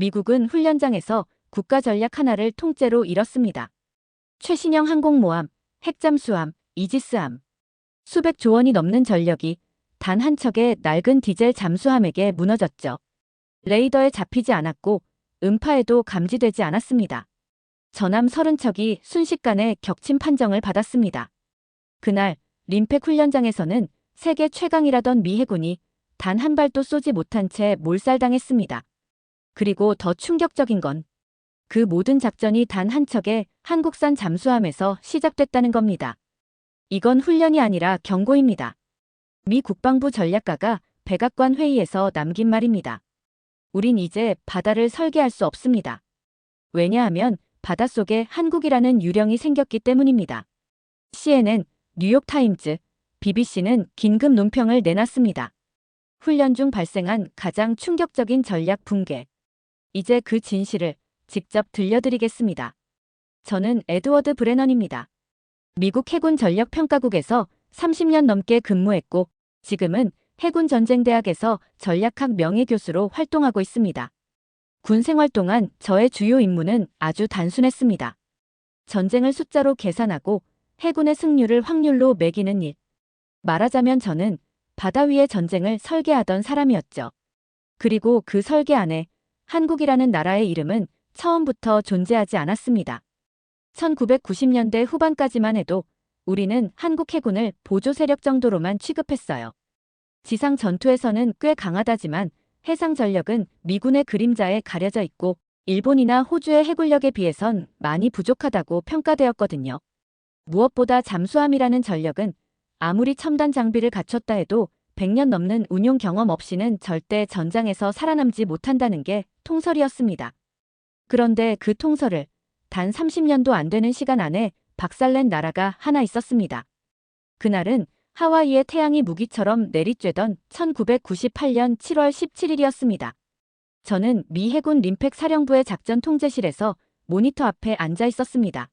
미국은 훈련장에서 국가 전략 하나를 통째로 잃었습니다. 최신형 항공모함, 핵잠수함, 이지스함. 수백조 원이 넘는 전력이 단 한 척의 낡은 디젤 잠수함에게 무너졌죠. 레이더에 잡히지 않았고 음파에도 감지되지 않았습니다. 전함 30척이 순식간에 격침 판정을 받았습니다. 그날 림팩 훈련장에서는 세계 최강이라던 미 해군이 단 한 발도 쏘지 못한 채 몰살당했습니다. 그리고 더 충격적인 건 그 모든 작전이 단 한 척의 한국산 잠수함에서 시작됐다는 겁니다. 이건 훈련이 아니라 경고입니다. 미 국방부 전략가가 백악관 회의에서 남긴 말입니다. 우린 이제 바다를 설계할 수 없습니다. 왜냐하면 바닷속에 한국이라는 유령이 생겼기 때문입니다. CNN, 뉴욕타임즈, BBC는 긴급 논평을 내놨습니다. 훈련 중 발생한 가장 충격적인 전략 붕괴. 이제 그 진실을 직접 들려드리겠습니다. 저는 에드워드 브레넌입니다. 미국 해군 전력평가국에서 30년 넘게 근무했고 지금은 해군전쟁대학에서 전략학 명예교수로 활동하고 있습니다. 군 생활 동안 저의 주요 임무는 아주 단순했습니다. 전쟁을 숫자로 계산하고 해군의 승률을 확률로 매기는 일. 말하자면 저는 바다 위의 전쟁을 설계하던 사람이었죠. 그리고 그 설계 안에 한국이라는 나라의 이름은 처음부터 존재하지 않았습니다. 1990년대 후반까지만 해도 우리는 한국 해군을 보조 세력 정도로만 취급했어요. 지상 전투에서는 꽤 강하다지만 해상 전력은 미군의 그림자에 가려져 있고 일본이나 호주의 해군력에 비해선 많이 부족하다고 평가되었거든요. 무엇보다 잠수함이라는 전력은 아무리 첨단 장비를 갖췄다 해도 100년 넘는 운용 경험 없이는 절대 전장에서 살아남지 못한다는 게 통설이었습니다. 그런데 그 통설을 단 30년도 안 되는 시간 안에 박살낸 나라가 하나 있었습니다. 그날은 하와이의 태양이 무기처럼 내리쬐던 1998년 7월 17일이었습니다. 저는 미 해군 림팩 사령부의 작전 통제실에서 모니터 앞에 앉아 있었습니다.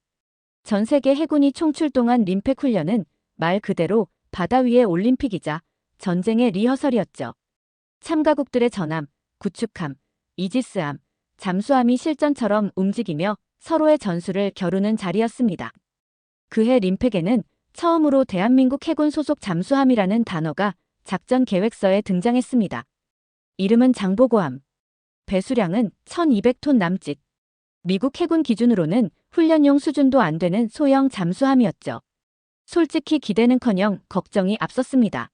전 세계 해군이 총출동한 림팩 훈련은 말 그대로 바다 위의 올림픽이자 전쟁의 리허설이었죠. 참가국들의 전함, 구축함, 이지스함, 잠수함이 실전처럼 움직이며 서로의 전술을 겨루는 자리였습니다. 그해 림팩에는 처음으로 대한민국 해군 소속 잠수함이라는 단어가 작전 계획서에 등장했습니다. 이름은 장보고함. 배수량은 1200톤 남짓. 미국 해군 기준으로는 훈련용 수준도 안 되는 소형 잠수함이었죠. 솔직히 기대는커녕 걱정이 앞섰습니다.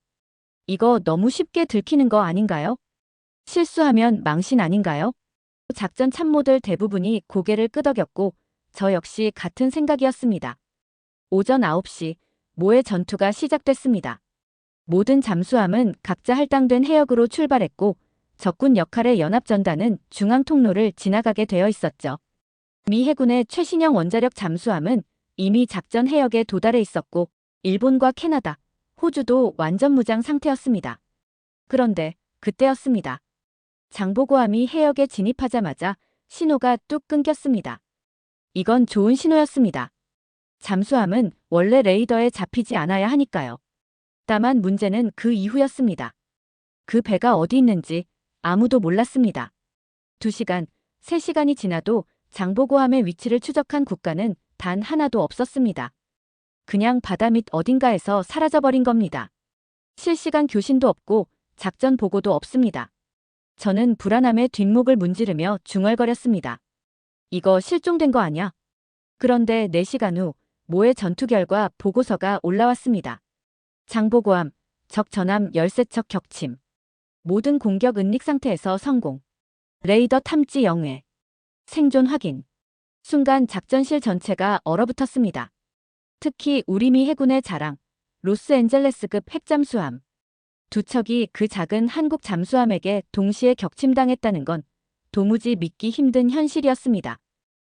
이거 너무 쉽게 들키는 거 아닌가요? 실수하면 망신 아닌가요? 작전 참모들 대부분이 고개를 끄덕였고 저 역시 같은 생각이었습니다. 오전 9시 모의 전투가 시작됐습니다. 모든 잠수함은 각자 할당된 해역으로 출발했고 적군 역할의 연합전단은 중앙 통로를 지나가게 되어 있었죠. 미 해군의 최신형 원자력 잠수함은 이미 작전 해역에 도달해 있었고 일본과 캐나다, 호주도 완전 무장 상태였습니다. 그런데 그때였습니다. 장보고함이 해역에 진입하자마자 신호가 뚝 끊겼습니다. 이건 좋은 신호였습니다. 잠수함은 원래 레이더에 잡히지 않아야 하니까요. 다만 문제는 그 이후였습니다. 그 배가 어디 있는지 아무도 몰랐습니다. 2시간, 3시간이 지나도 장보고함의 위치를 추적한 국가는 단 하나도 없었습니다. 그냥 바다 밑 어딘가에서 사라져버린 겁니다. 실시간 교신도 없고 작전 보고도 없습니다. 저는 불안함에 뒷목을 문지르며 중얼거렸습니다. 이거 실종된 거 아냐? 그런데 4시간 후 모의 전투 결과 보고서가 올라왔습니다. 장보고함, 적 전함 13척 격침. 모든 공격 은닉 상태에서 성공. 레이더 탐지 0회. 생존 확인. 순간 작전실 전체가 얼어붙었습니다. 특히 우리 미 해군의 자랑, 로스앤젤레스급 핵잠수함. 2척이 그 작은 한국 잠수함에게 동시에 격침당했다는 건 도무지 믿기 힘든 현실이었습니다.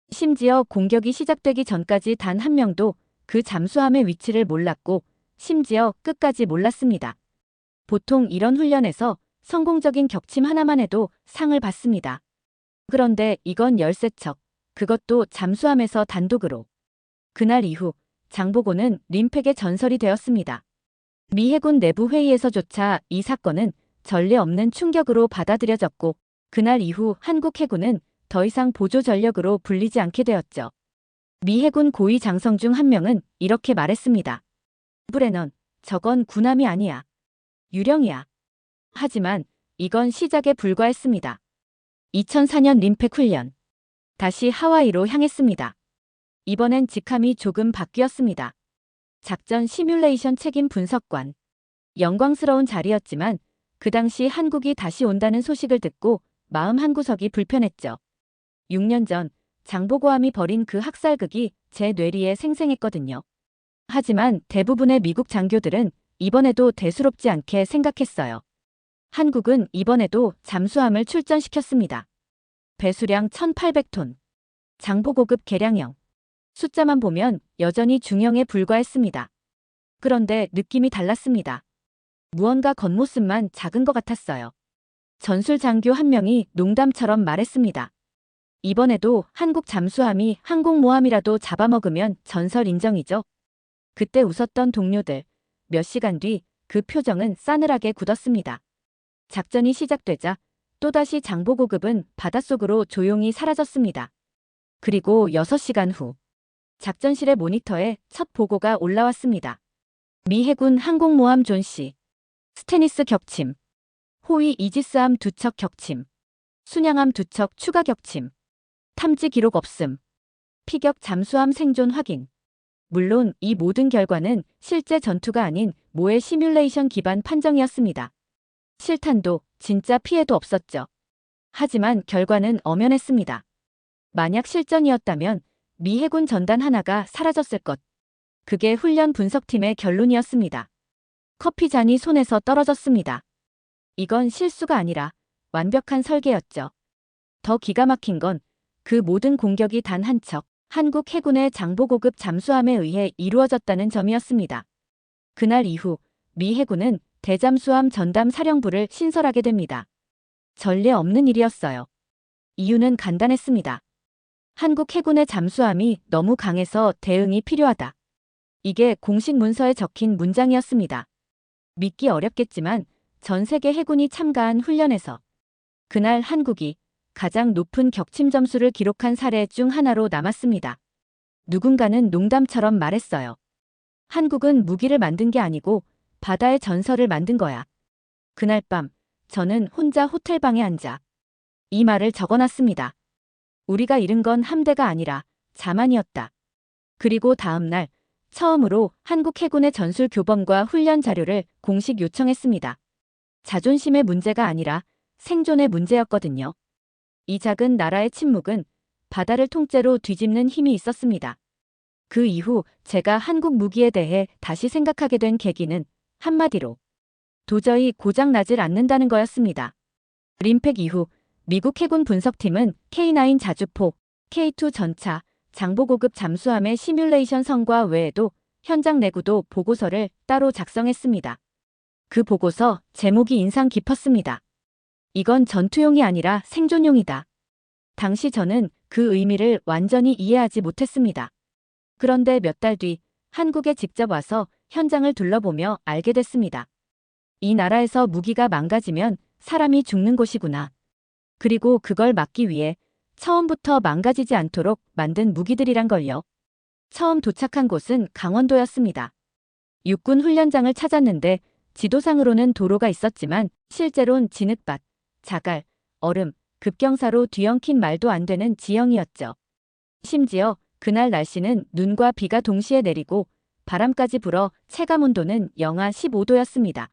심지어 공격이 시작되기 전까지 단 한 명도 그 잠수함의 위치를 몰랐고 심지어 끝까지 몰랐습니다. 보통 이런 훈련에서 성공적인 격침 하나만 해도 상을 받습니다. 그런데 이건 13척, 그것도 잠수함에서 단독으로. 그날 이후 장보고는 림팩의 전설이 되었습니다. 미 해군 내부 회의에서조차 이 사건은 전례 없는 충격으로 받아들여졌고 그날 이후 한국 해군은 더 이상 보조 전력으로 불리지 않게 되었죠. 미 해군 고위 장성 중 한 명은 이렇게 말했습니다. 브레넌, 저건 군함이 아니야. 유령이야. 하지만 이건 시작에 불과했습니다. 2004년 림팩 훈련. 다시 하와이로 향했습니다. 이번엔 직함이 조금 바뀌었습니다. 작전 시뮬레이션 책임 분석관. 영광스러운 자리였지만 그 당시 한국이 다시 온다는 소식을 듣고 마음 한구석이 불편했죠. 6년 전 장보고함이 벌인 그 학살극이 제 뇌리에 생생했거든요. 하지만 대부분의 미국 장교들은 이번에도 대수롭지 않게 생각했어요. 한국은 이번에도 잠수함을 출전시켰습니다. 배수량 1800톤. 장보고급 개량형. 숫자만 보면 여전히 중형에 불과했습니다. 그런데 느낌이 달랐습니다. 무언가 겉모습만 작은 것 같았어요. 전술 장교 한 명이 농담처럼 말했습니다. 이번에도 한국 잠수함이 항공모함이라도 잡아먹으면 전설 인정이죠. 그때 웃었던 동료들. 몇 시간 뒤 그 표정은 싸늘하게 굳었습니다. 작전이 시작되자 또다시 장보고급은 바닷속으로 조용히 사라졌습니다. 그리고 6시간 후 작전실의 모니터에 첫 보고가 올라왔습니다. 미 해군 항공모함 존씨. 스테니스 격침. 호위 이지스함 2척 격침. 순양함 2척 추가 격침. 탐지 기록 없음. 피격 잠수함 생존 확인. 물론 이 모든 결과는 실제 전투가 아닌 모의 시뮬레이션 기반 판정이었습니다. 실탄도 진짜 피해도 없었죠. 하지만 결과는 엄연했습니다. 만약 실전이었다면 미 해군 전단 하나가 사라졌을 것. 그게 훈련 분석팀의 결론이었습니다. 커피 잔이 손에서 떨어졌습니다. 이건 실수가 아니라 완벽한 설계였죠. 더 기가 막힌 건 그 모든 공격이 단 한 척 한국 해군의 장보고급 잠수함에 의해 이루어졌다는 점이었습니다. 그날 이후 미 해군은 대잠수함 전담 사령부를 신설하게 됩니다. 전례 없는 일이었어요. 이유는 간단했습니다. 한국 해군의 잠수함이 너무 강해서 대응이 필요하다. 이게 공식 문서에 적힌 문장이었습니다. 믿기 어렵겠지만 전 세계 해군이 참가한 훈련에서 그날 한국이 가장 높은 격침 점수를 기록한 사례 중 하나로 남았습니다. 누군가는 농담처럼 말했어요. 한국은 무기를 만든 게 아니고 바다의 전설을 만든 거야. 그날 밤 저는 혼자 호텔방에 앉아 이 말을 적어놨습니다. 우리가 잃은 건 함대가 아니라 자만이었다. 그리고 다음 날 처음으로 한국 해군의 전술 교범과 훈련 자료를 공식 요청했습니다. 자존심의 문제가 아니라 생존의 문제였거든요. 이 작은 나라의 침묵은 바다를 통째로 뒤집는 힘이 있었습니다. 그 이후 제가 한국 무기에 대해 다시 생각하게 된 계기는 한마디로 도저히 고장나질 않는다는 거였습니다. 림팩 이후 미국 해군 분석팀은 K9 자주포, K2 전차, 장보고급 잠수함의 시뮬레이션 성과 외에도 현장 내구도 보고서를 따로 작성했습니다. 그 보고서 제목이 인상 깊었습니다. 이건 전투용이 아니라 생존용이다. 당시 저는 그 의미를 완전히 이해하지 못했습니다. 그런데 몇 달 뒤 한국에 직접 와서 현장을 둘러보며 알게 됐습니다. 이 나라에서 무기가 망가지면 사람이 죽는 곳이구나. 그리고 그걸 막기 위해 처음부터 망가지지 않도록 만든 무기들이란 걸요. 처음 도착한 곳은 강원도였습니다. 육군 훈련장을 찾았는데 지도상으로는 도로가 있었지만 실제론 진흙밭, 자갈, 얼음, 급경사로 뒤엉킨 말도 안 되는 지형이었죠. 심지어 그날 날씨는 눈과 비가 동시에 내리고 바람까지 불어 체감온도는 영하 15도였습니다.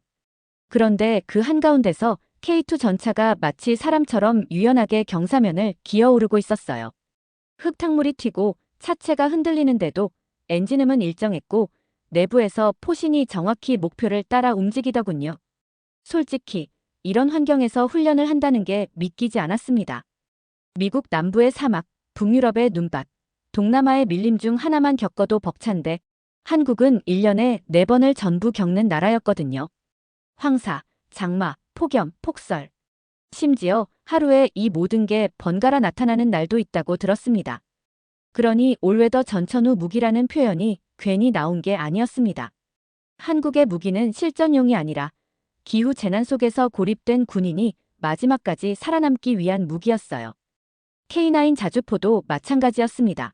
그런데 그 한가운데서 K2 전차가 마치 사람처럼 유연하게 경사면을 기어오르고 있었어요. 흙탕물이 튀고 차체가 흔들리는데도 엔진음은 일정했고 내부에서 포신이 정확히 목표를 따라 움직이더군요. 솔직히 이런 환경에서 훈련을 한다는 게 믿기지 않았습니다. 미국 남부의 사막, 북유럽의 눈밭, 동남아의 밀림 중 하나만 겪어도 벅찬데 한국은 1년에 4번을 전부 겪는 나라였거든요. 황사, 장마, 폭염, 폭설. 심지어 하루에 이 모든 게 번갈아 나타나는 날도 있다고 들었습니다. 그러니 올웨더 전천후 무기라는 표현이 괜히 나온 게 아니었습니다. 한국의 무기는 실전용이 아니라 기후 재난 속에서 고립된 군인이 마지막까지 살아남기 위한 무기였어요. K9 자주포도 마찬가지였습니다.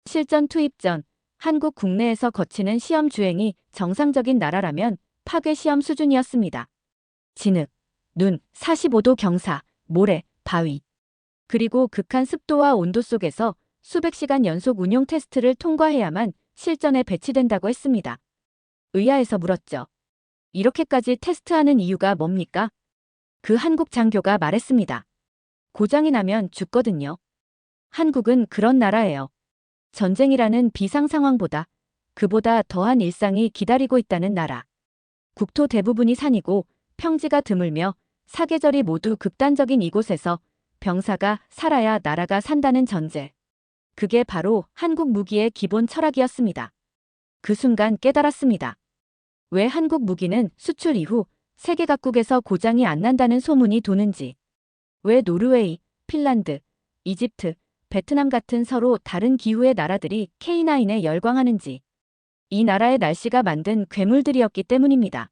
실전 투입 전 한국 국내에서 거치는 시험 주행이 정상적인 나라라면 파괴 시험 수준이었습니다. 진흙, 눈, 45도 경사, 모래, 바위. 그리고 극한 습도와 온도 속에서 수백 시간 연속 운용 테스트를 통과해야만 실전에 배치된다고 했습니다. 의아해서 물었죠. 이렇게까지 테스트하는 이유가 뭡니까? 그 한국 장교가 말했습니다. 고장이 나면 죽거든요. 한국은 그런 나라예요. 전쟁이라는 비상 상황보다 그보다 더한 일상이 기다리고 있다는 나라. 국토 대부분이 산이고 평지가 드물며 사계절이 모두 극단적인 이곳에서 병사가 살아야 나라가 산다는 전제. 그게 바로 한국 무기의 기본 철학이었습니다. 그 순간 깨달았습니다. 왜 한국 무기는 수출 이후 세계 각국에서 고장이 안 난다는 소문이 도는지. 왜 노르웨이, 핀란드, 이집트, 베트남 같은 서로 다른 기후의 나라들이 K9에 열광하는지. 이 나라의 날씨가 만든 괴물들이었기 때문입니다.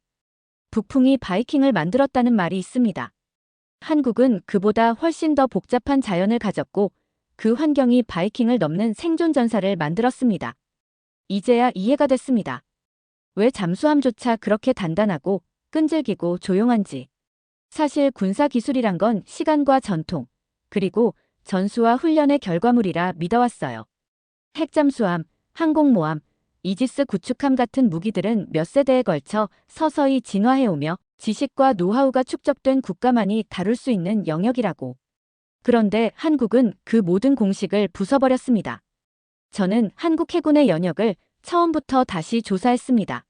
북풍이 바이킹을 만들었다는 말이 있습니다. 한국은 그보다 훨씬 더 복잡한 자연을 가졌고 그 환경이 바이킹을 넘는 생존 전사를 만들었습니다. 이제야 이해가 됐습니다. 왜 잠수함조차 그렇게 단단하고 끈질기고 조용한지. 사실 군사 기술이란 건 시간과 전통, 그리고 전수와 훈련의 결과물이라 믿어왔어요. 핵잠수함, 항공모함, 이지스 구축함 같은 무기들은 몇 세대에 걸쳐 서서히 진화해오며 지식과 노하우가 축적된 국가만이 다룰 수 있는 영역이라고. 그런데 한국은 그 모든 공식을 부숴버렸습니다. 저는 한국 해군의 연역을 처음부터 다시 조사했습니다.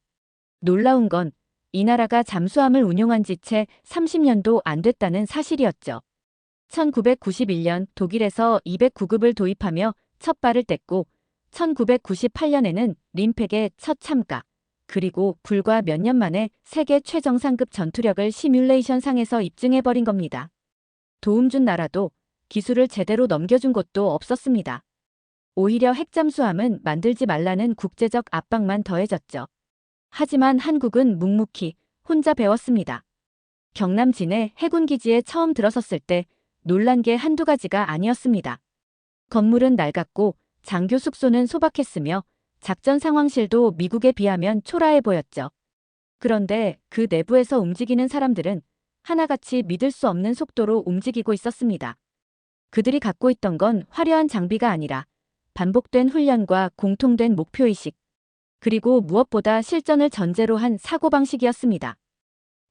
놀라운 건 이 나라가 잠수함을 운용한 지 채 30년도 안 됐다는 사실이었죠. 1991년 독일에서 209급을 도입하며 첫 발을 뗐고 1998년에는 림팩의 첫 참가, 그리고 불과 몇 년 만에 세계 최정상급 전투력을 시뮬레이션 상에서 입증해버린 겁니다. 도움 준 나라도 기술을 제대로 넘겨준 곳도 없었습니다. 오히려 핵잠수함은 만들지 말라는 국제적 압박만 더해졌죠. 하지만 한국은 묵묵히 혼자 배웠습니다. 경남 진해 해군기지에 처음 들어섰을 때 놀란 게 한두 가지가 아니었습니다. 건물은 낡았고 장교 숙소는 소박했으며 작전 상황실도 미국에 비하면 초라해 보였죠. 그런데 그 내부에서 움직이는 사람들은 하나같이 믿을 수 없는 속도로 움직이고 있었습니다. 그들이 갖고 있던 건 화려한 장비가 아니라 반복된 훈련과 공통된 목표의식, 그리고 무엇보다 실전을 전제로 한 사고방식이었습니다.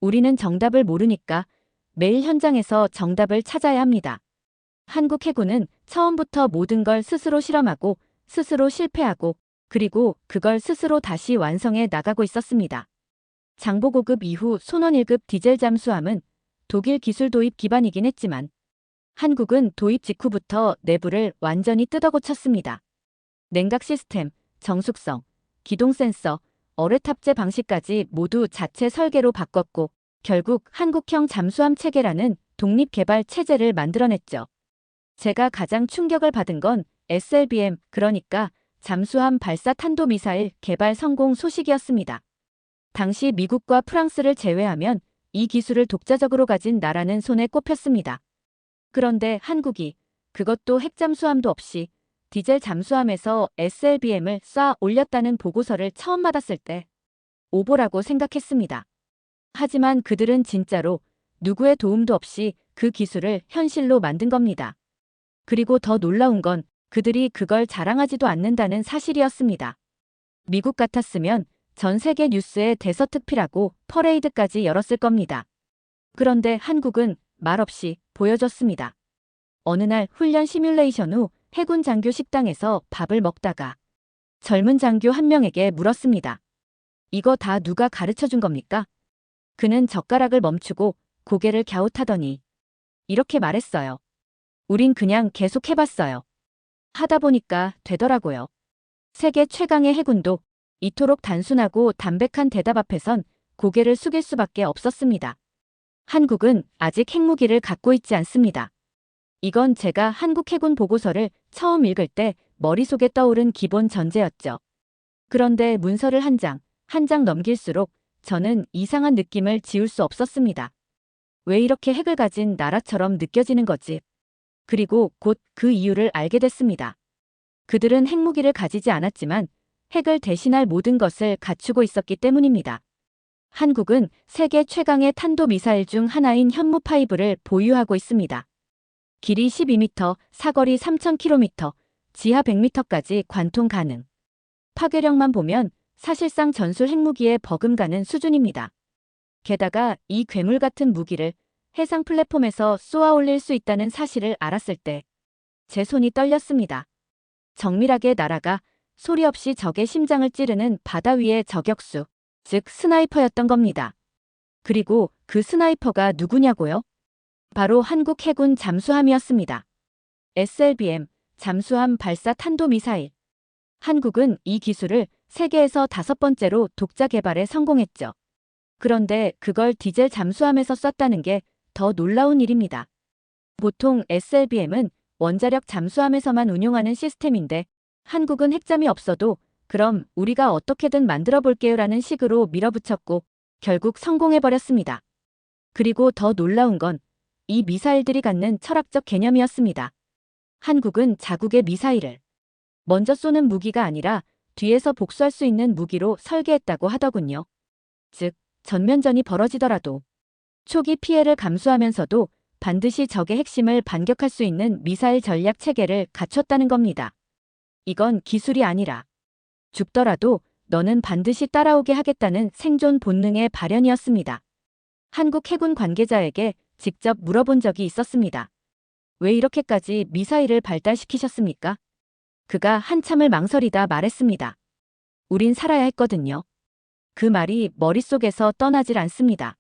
우리는 정답을 모르니까 매일 현장에서 정답을 찾아야 합니다. 한국 해군은 처음부터 모든 걸 스스로 실험하고 스스로 실패하고 그리고 그걸 스스로 다시 완성해 나가고 있었습니다. 장보고급 이후 손원 1급 디젤 잠수함은 독일 기술 도입 기반이긴 했지만 한국은 도입 직후부터 내부를 완전히 뜯어고쳤습니다. 냉각 시스템, 정숙성, 기동 센서, 어뢰 탑재 방식까지 모두 자체 설계로 바꿨고 결국 한국형 잠수함 체계라는 독립개발 체제를 만들어냈죠. 제가 가장 충격을 받은 건 SLBM, 그러니까 잠수함 발사 탄도미사일 개발 성공 소식이었습니다. 당시 미국과 프랑스를 제외하면 이 기술을 독자적으로 가진 나라는 손에 꼽혔습니다. 그런데 한국이 그것도 핵잠수함도 없이 디젤 잠수함에서 SLBM을 쏴 올렸다는 보고서를 처음 받았을 때 오보라고 생각했습니다. 하지만 그들은 진짜로 누구의 도움도 없이 그 기술을 현실로 만든 겁니다. 그리고 더 놀라운 건 그들이 그걸 자랑하지도 않는다는 사실이었습니다. 미국 같았으면 전 세계 뉴스에 대서특필하고 퍼레이드까지 열었을 겁니다. 그런데 한국은 말없이 보여줬습니다. 어느 날 훈련 시뮬레이션 후 해군 장교 식당에서 밥을 먹다가 젊은 장교 한 명에게 물었습니다. 이거 다 누가 가르쳐준 겁니까? 그는 젓가락을 멈추고 고개를 갸웃하더니 이렇게 말했어요. 우린 그냥 계속 해봤어요. 하다 보니까 되더라고요. 세계 최강의 해군도 이토록 단순하고 담백한 대답 앞에선 고개를 숙일 수밖에 없었습니다. 한국은 아직 핵무기를 갖고 있지 않습니다. 이건 제가 한국 해군 보고서를 처음 읽을 때 머릿속에 떠오른 기본 전제였죠. 그런데 문서를 한 장, 한 장 넘길수록 저는 이상한 느낌을 지울 수 없었습니다. 왜 이렇게 핵을 가진 나라처럼 느껴지는 거지? 그리고 곧 그 이유를 알게 됐습니다. 그들은 핵무기를 가지지 않았지만 핵을 대신할 모든 것을 갖추고 있었기 때문입니다. 한국은 세계 최강의 탄도미사일 중 하나인 현무5를 보유하고 있습니다. 길이 12m, 사거리 3,000km, 지하 100m까지 관통 가능. 파괴력만 보면 사실상 전술 핵무기에 버금가는 수준입니다. 게다가 이 괴물 같은 무기를 해상 플랫폼에서 쏘아 올릴 수 있다는 사실을 알았을 때 제 손이 떨렸습니다. 정밀하게 날아가 소리 없이 적의 심장을 찌르는 바다 위의 저격수, 즉 스나이퍼였던 겁니다. 그리고 그 스나이퍼가 누구냐고요? 바로 한국 해군 잠수함이었습니다. SLBM, 잠수함 발사 탄도미사일. 한국은 이 기술을 세계에서 5번째로 독자 개발에 성공했죠. 그런데 그걸 디젤 잠수함에서 쐈다는 게 더 놀라운 일입니다. 보통 SLBM은 원자력 잠수함에서만 운용하는 시스템인데 한국은 핵잠이 없어도 그럼 우리가 어떻게든 만들어 볼게요라는 식으로 밀어붙였고 결국 성공해버렸습니다. 그리고 더 놀라운 건 이 미사일들이 갖는 철학적 개념이었습니다. 한국은 자국의 미사일을 먼저 쏘는 무기가 아니라 뒤에서 복수할 수 있는 무기로 설계했다고 하더군요. 즉, 전면전이 벌어지더라도 초기 피해를 감수하면서도 반드시 적의 핵심을 반격할 수 있는 미사일 전략 체계를 갖췄다는 겁니다. 이건 기술이 아니라 죽더라도 너는 반드시 따라오게 하겠다는 생존 본능의 발현이었습니다. 한국 해군 관계자에게 직접 물어본 적이 있었습니다. 왜 이렇게까지 미사일을 발달시키셨습니까? 그가 한참을 망설이다 말했습니다. 우린 살아야 했거든요. 그 말이 머릿속에서 떠나질 않습니다.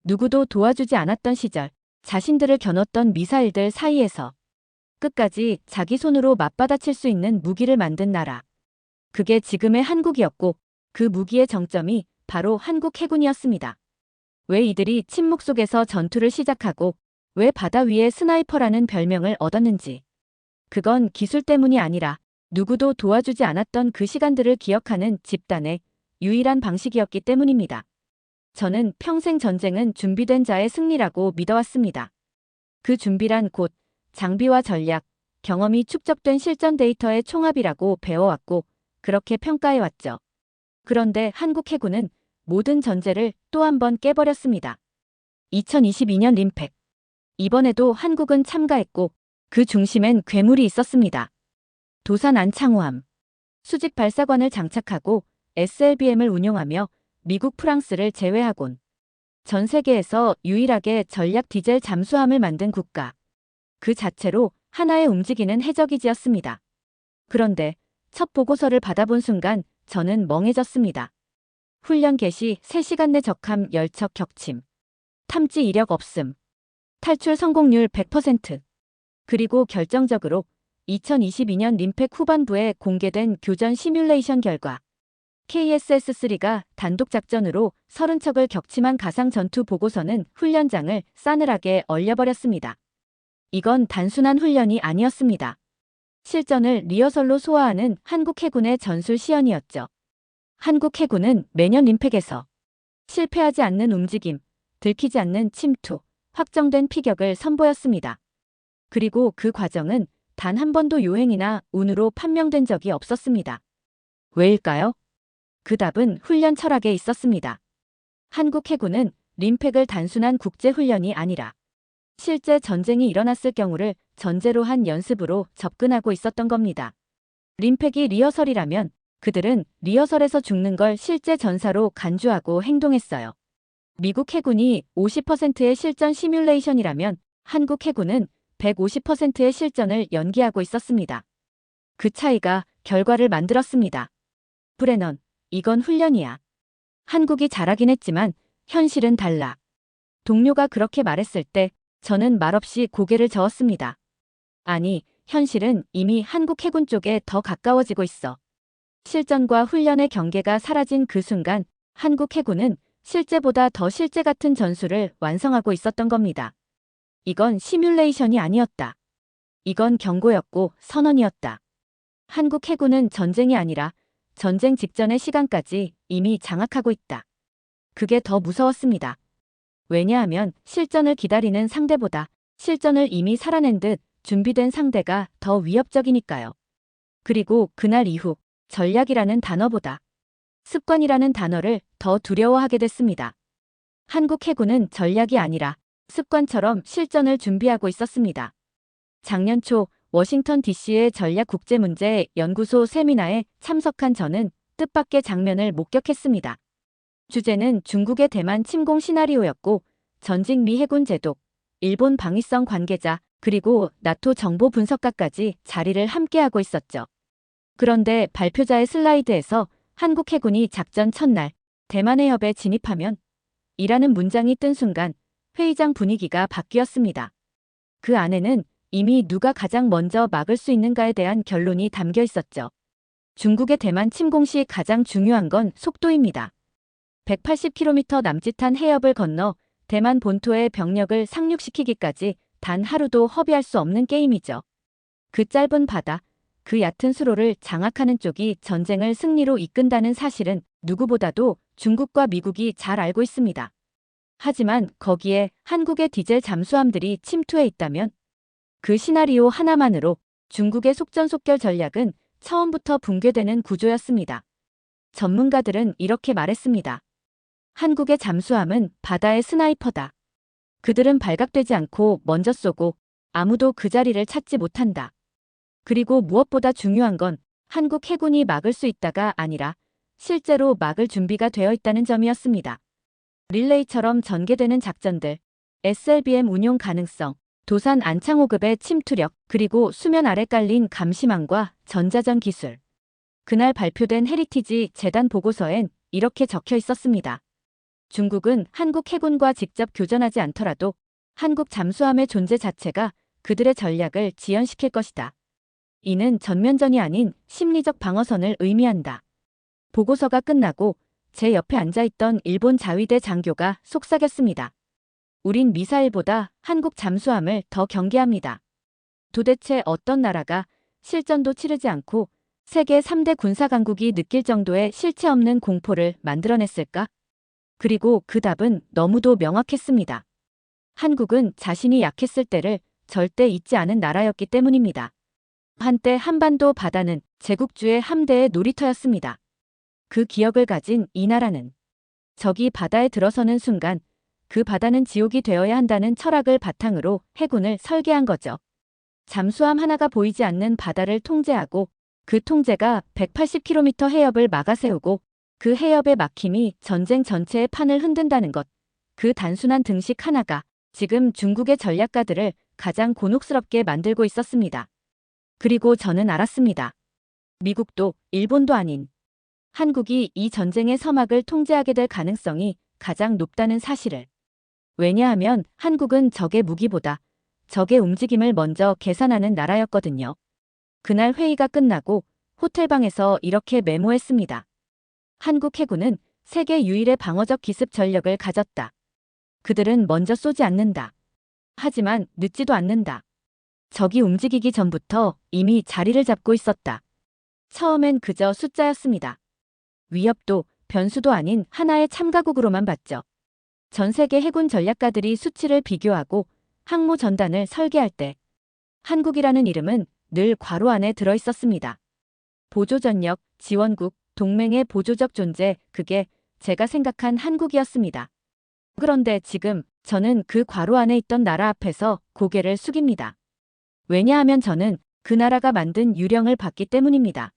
누구도 도와주지 않았던 시절, 자신들을 겨눴던 미사일들 사이에서 끝까지 자기 손으로 맞받아칠 수 있는 무기를 만든 나라. 그게 지금의 한국이었고 그 무기의 정점이 바로 한국 해군이었습니다. 왜 이들이 침묵 속에서 전투를 시작하고 왜 바다 위에 스나이퍼라는 별명을 얻었는지. 그건 기술 때문이 아니라 누구도 도와주지 않았던 그 시간들을 기억하는 집단의 유일한 방식이었기 때문입니다. 저는 평생 전쟁은 준비된 자의 승리라고 믿어왔습니다. 그 준비란 곧 장비와 전략, 경험이 축적된 실전 데이터의 총합이라고 배워왔고 그렇게 평가해왔죠. 그런데 한국 해군은 모든 전제를 또 한 번 깨버렸습니다. 2022년 림팩. 이번에도 한국은 참가했고 그 중심엔 괴물이 있었습니다. 도산 안창호함. 수직 발사관을 장착하고 SLBM을 운용하며 미국, 프랑스를 제외하곤 전 세계에서 유일하게 전략 디젤 잠수함을 만든 국가. 그 자체로 하나의 움직이는 해적이지였습니다. 그런데 첫 보고서를 받아본 순간 저는 멍해졌습니다. 훈련 개시 3시간 내 적함 열척 격침. 탐지 이력 없음. 탈출 성공률 100%. 그리고 결정적으로 2022년 림팩 후반부에 공개된 교전 시뮬레이션 결과 KSS-3가 단독 작전으로 30척을 격침한 가상 전투 보고서는 훈련장을 싸늘하게 얼려버렸습니다. 이건 단순한 훈련이 아니었습니다. 실전을 리허설로 소화하는 한국 해군의 전술 시연이었죠. 한국 해군은 매년 림팩에서 실패하지 않는 움직임, 들키지 않는 침투, 확정된 피격을 선보였습니다. 그리고 그 과정은 단 한 번도 요행이나 운으로 판명된 적이 없었습니다. 왜일까요? 그 답은 훈련 철학에 있었습니다. 한국 해군은 림팩을 단순한 국제훈련이 아니라 실제 전쟁이 일어났을 경우를 전제로 한 연습으로 접근하고 있었던 겁니다. 림팩이 리허설이라면 그들은 리허설에서 죽는 걸 실제 전사로 간주하고 행동했어요. 미국 해군이 50%의 실전 시뮬레이션이라면 한국 해군은 150%의 실전을 연기하고 있었습니다. 그 차이가 결과를 만들었습니다. 브레넌, 이건 훈련이야. 한국이 잘하긴 했지만 현실은 달라. 동료가 그렇게 말했을 때 저는 말없이 고개를 저었습니다. 아니, 현실은 이미 한국 해군 쪽에 더 가까워지고 있어. 실전과 훈련의 경계가 사라진 그 순간 한국 해군은 실제보다 더 실제 같은 전술을 완성하고 있었던 겁니다. 이건 시뮬레이션이 아니었다. 이건 경고였고 선언이었다. 한국 해군은 전쟁이 아니라 전쟁 직전의 시간까지 이미 장악하고 있다. 그게 더 무서웠습니다. 왜냐하면 실전을 기다리는 상대보다 실전을 이미 살아낸 듯 준비된 상대가 더 위협적이니까요. 그리고 그날 이후 전략이라는 단어보다 습관이라는 단어를 더 두려워하게 됐습니다. 한국 해군은 전략이 아니라 습관처럼 실전을 준비하고 있었습니다. 작년 초 워싱턴 DC의 전략국제문제연구소 세미나에 참석한 저는 뜻밖의 장면을 목격했습니다. 주제는 중국의 대만 침공 시나리오였고 전직 미 해군 제독, 일본 방위성 관계자, 그리고 나토 정보 분석가까지 자리를 함께하고 있었죠. 그런데 발표자의 슬라이드에서 한국 해군이 작전 첫날 대만 해협에 진입하면 이라는 문장이 뜬 순간 회의장 분위기가 바뀌었습니다. 그 안에는 이미 누가 가장 먼저 막을 수 있는가에 대한 결론이 담겨 있었죠. 중국의 대만 침공 시 가장 중요한 건 속도입니다. 180km 남짓한 해협을 건너 대만 본토의 병력을 상륙시키기까지 단 하루도 허비할 수 없는 게임이죠. 그 짧은 바다, 그 얕은 수로를 장악하는 쪽이 전쟁을 승리로 이끈다는 사실은 누구보다도 중국과 미국이 잘 알고 있습니다. 하지만 거기에 한국의 디젤 잠수함들이 침투해 있다면 그 시나리오 하나만으로 중국의 속전속결 전략은 처음부터 붕괴되는 구조였습니다. 전문가들은 이렇게 말했습니다. 한국의 잠수함은 바다의 스나이퍼다. 그들은 발각되지 않고 먼저 쏘고 아무도 그 자리를 찾지 못한다. 그리고 무엇보다 중요한 건 한국 해군이 막을 수 있다가 아니라 실제로 막을 준비가 되어 있다는 점이었습니다. 릴레이처럼 전개되는 작전들, SLBM 운용 가능성, 도산 안창호급의 침투력, 그리고 수면 아래 깔린 감시망과 전자전 기술. 그날 발표된 헤리티지 재단 보고서엔 이렇게 적혀 있었습니다. 중국은 한국 해군과 직접 교전하지 않더라도 한국 잠수함의 존재 자체가 그들의 전략을 지연시킬 것이다. 이는 전면전이 아닌 심리적 방어선을 의미한다. 보고서가 끝나고 제 옆에 앉아있던 일본 자위대 장교가 속삭였습니다. 우린 미사일보다 한국 잠수함을 더 경계합니다. 도대체 어떤 나라가 실전도 치르지 않고 세계 3대 군사강국이 느낄 정도의 실체 없는 공포를 만들어냈을까? 그리고 그 답은 너무도 명확했습니다. 한국은 자신이 약했을 때를 절대 잊지 않은 나라였기 때문입니다. 한때 한반도 바다는 제국주의 함대의 놀이터였습니다. 그 기억을 가진 이 나라는 적이 바다에 들어서는 순간 그 바다는 지옥이 되어야 한다는 철학을 바탕으로 해군을 설계한 거죠. 잠수함 하나가 보이지 않는 바다를 통제하고 그 통제가 180km 해협을 막아세우고 그 해협의 막힘이 전쟁 전체의 판을 흔든다는 것. 그 단순한 등식 하나가 지금 중국의 전략가들을 가장 곤혹스럽게 만들고 있었습니다. 그리고 저는 알았습니다. 미국도 일본도 아닌 한국이 이 전쟁의 서막을 통제하게 될 가능성이 가장 높다는 사실을. 왜냐하면 한국은 적의 무기보다 적의 움직임을 먼저 계산하는 나라였거든요. 그날 회의가 끝나고 호텔방에서 이렇게 메모했습니다. 한국 해군은 세계 유일의 방어적 기습 전력을 가졌다. 그들은 먼저 쏘지 않는다. 하지만 늦지도 않는다. 적이 움직이기 전부터 이미 자리를 잡고 있었다. 처음엔 그저 숫자였습니다. 위협도 변수도 아닌 하나의 참가국으로만 봤죠. 전 세계 해군 전략가들이 수치를 비교하고 항모 전단을 설계할 때 한국이라는 이름은 늘 괄호 안에 들어 있었습니다. 보조전력, 지원국, 동맹의 보조적 존재, 그게 제가 생각한 한국이었습니다. 그런데 지금 저는 그 괄호 안에 있던 나라 앞에서 고개를 숙입니다. 왜냐하면 저는 그 나라가 만든 유령을 봤기 때문입니다.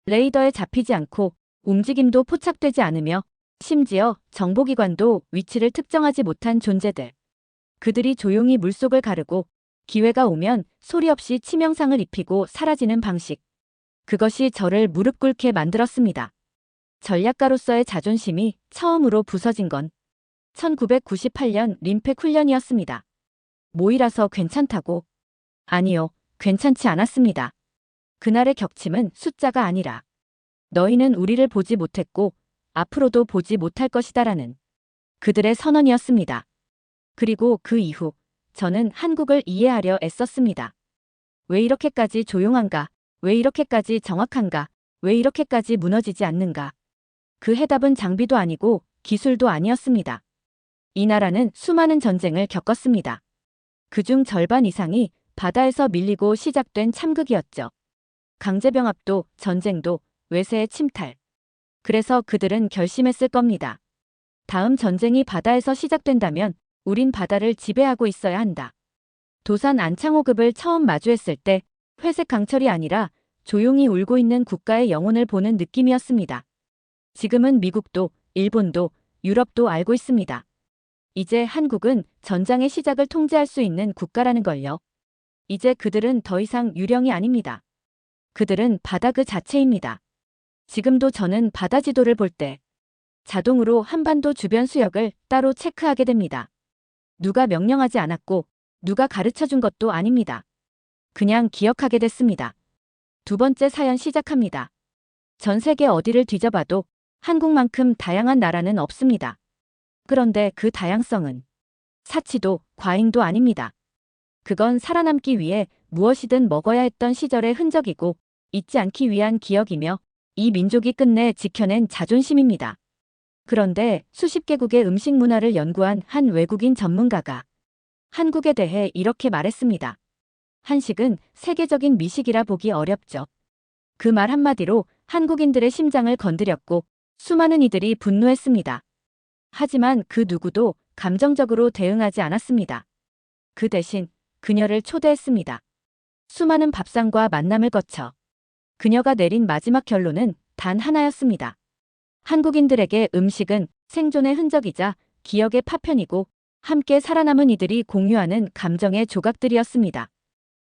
레이더에 잡히지 않고 움직임도 포착되지 않으며 심지어 정보기관도 위치를 특정하지 못한 존재들. 그들이 조용히 물속을 가르고 기회가 오면 소리 없이 치명상을 입히고 사라지는 방식. 그것이 저를 무릎 꿇게 만들었습니다. 전략가로서의 자존심이 처음으로 부서진 건 1998년 림팩 훈련이었습니다. 모이라서 괜찮다고. 아니요, 괜찮지 않았습니다. 그날의 격침은 숫자가 아니라 너희는 우리를 보지 못했고 앞으로도 보지 못할 것이다라는 그들의 선언이었습니다. 그리고 그 이후 저는 한국을 이해하려 애썼습니다. 왜 이렇게까지 조용한가? 왜 이렇게까지 정확한가? 왜 이렇게까지 무너지지 않는가? 그 해답은 장비도 아니고 기술도 아니었습니다. 이 나라는 수많은 전쟁을 겪었습니다. 그중 절반 이상이 바다에서 밀리고 시작된 참극이었죠. 강제병합도, 전쟁도, 외세의 침탈. 그래서 그들은 결심했을 겁니다. 다음 전쟁이 바다에서 시작된다면 우린 바다를 지배하고 있어야 한다. 도산 안창호급을 처음 마주했을 때 회색 강철이 아니라 조용히 울고 있는 국가의 영혼을 보는 느낌이었습니다. 지금은 미국도, 일본도, 유럽도 알고 있습니다. 이제 한국은 전장의 시작을 통제할 수 있는 국가라는 걸요. 이제 그들은 더 이상 유령이 아닙니다. 그들은 바다 그 자체입니다. 지금도 저는 바다 지도를 볼 때 자동으로 한반도 주변 수역을 따로 체크하게 됩니다. 누가 명령하지 않았고 누가 가르쳐 준 것도 아닙니다. 그냥 기억하게 됐습니다. 두 번째 사연 시작합니다. 전 세계 어디를 뒤져봐도 한국만큼 다양한 나라는 없습니다. 그런데 그 다양성은 사치도 과잉도 아닙니다. 그건 살아남기 위해 무엇이든 먹어야 했던 시절의 흔적이고 잊지 않기 위한 기억이며 이 민족이 끝내 지켜낸 자존심입니다. 그런데 수십 개국의 음식 문화를 연구한 한 외국인 전문가가 한국에 대해 이렇게 말했습니다. 한식은 세계적인 미식이라 보기 어렵죠. 그 말 한마디로 한국인들의 심장을 건드렸고 수많은 이들이 분노했습니다. 하지만 그 누구도 감정적으로 대응하지 않았습니다. 그 대신 그녀를 초대했습니다. 수많은 밥상과 만남을 거쳐 그녀가 내린 마지막 결론은 단 하나였습니다. 한국인들에게 음식은 생존의 흔적이자 기억의 파편이고 함께 살아남은 이들이 공유하는 감정의 조각들이었습니다.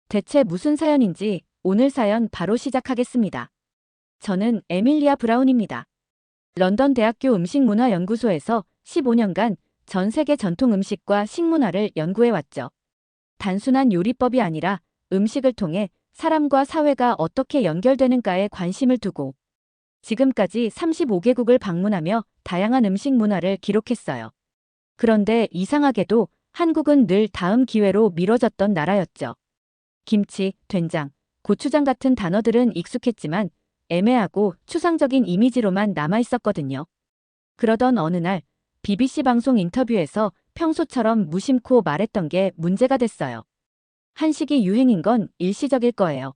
대체 무슨 사연인지 오늘 사연 바로 시작하겠습니다. 저는 에밀리아 브라운입니다. 런던 대학교 음식문화연구소에서 15년간 전 세계 전통 음식과 식문화를 연구해왔죠. 단순한 요리법이 아니라 음식을 통해 사람과 사회가 어떻게 연결되는가에 관심을 두고 지금까지 35개국을 방문하며 다양한 음식 문화를 기록했어요. 그런데 이상하게도 한국은 늘 다음 기회로 미뤄졌던 나라였죠. 김치, 된장, 고추장 같은 단어들은 익숙했지만 애매하고 추상적인 이미지로만 남아있었거든요. 그러던 어느 날 BBC 방송 인터뷰에서 평소처럼 무심코 말했던 게 문제가 됐어요. 한식이 유행인 건 일시적일 거예요.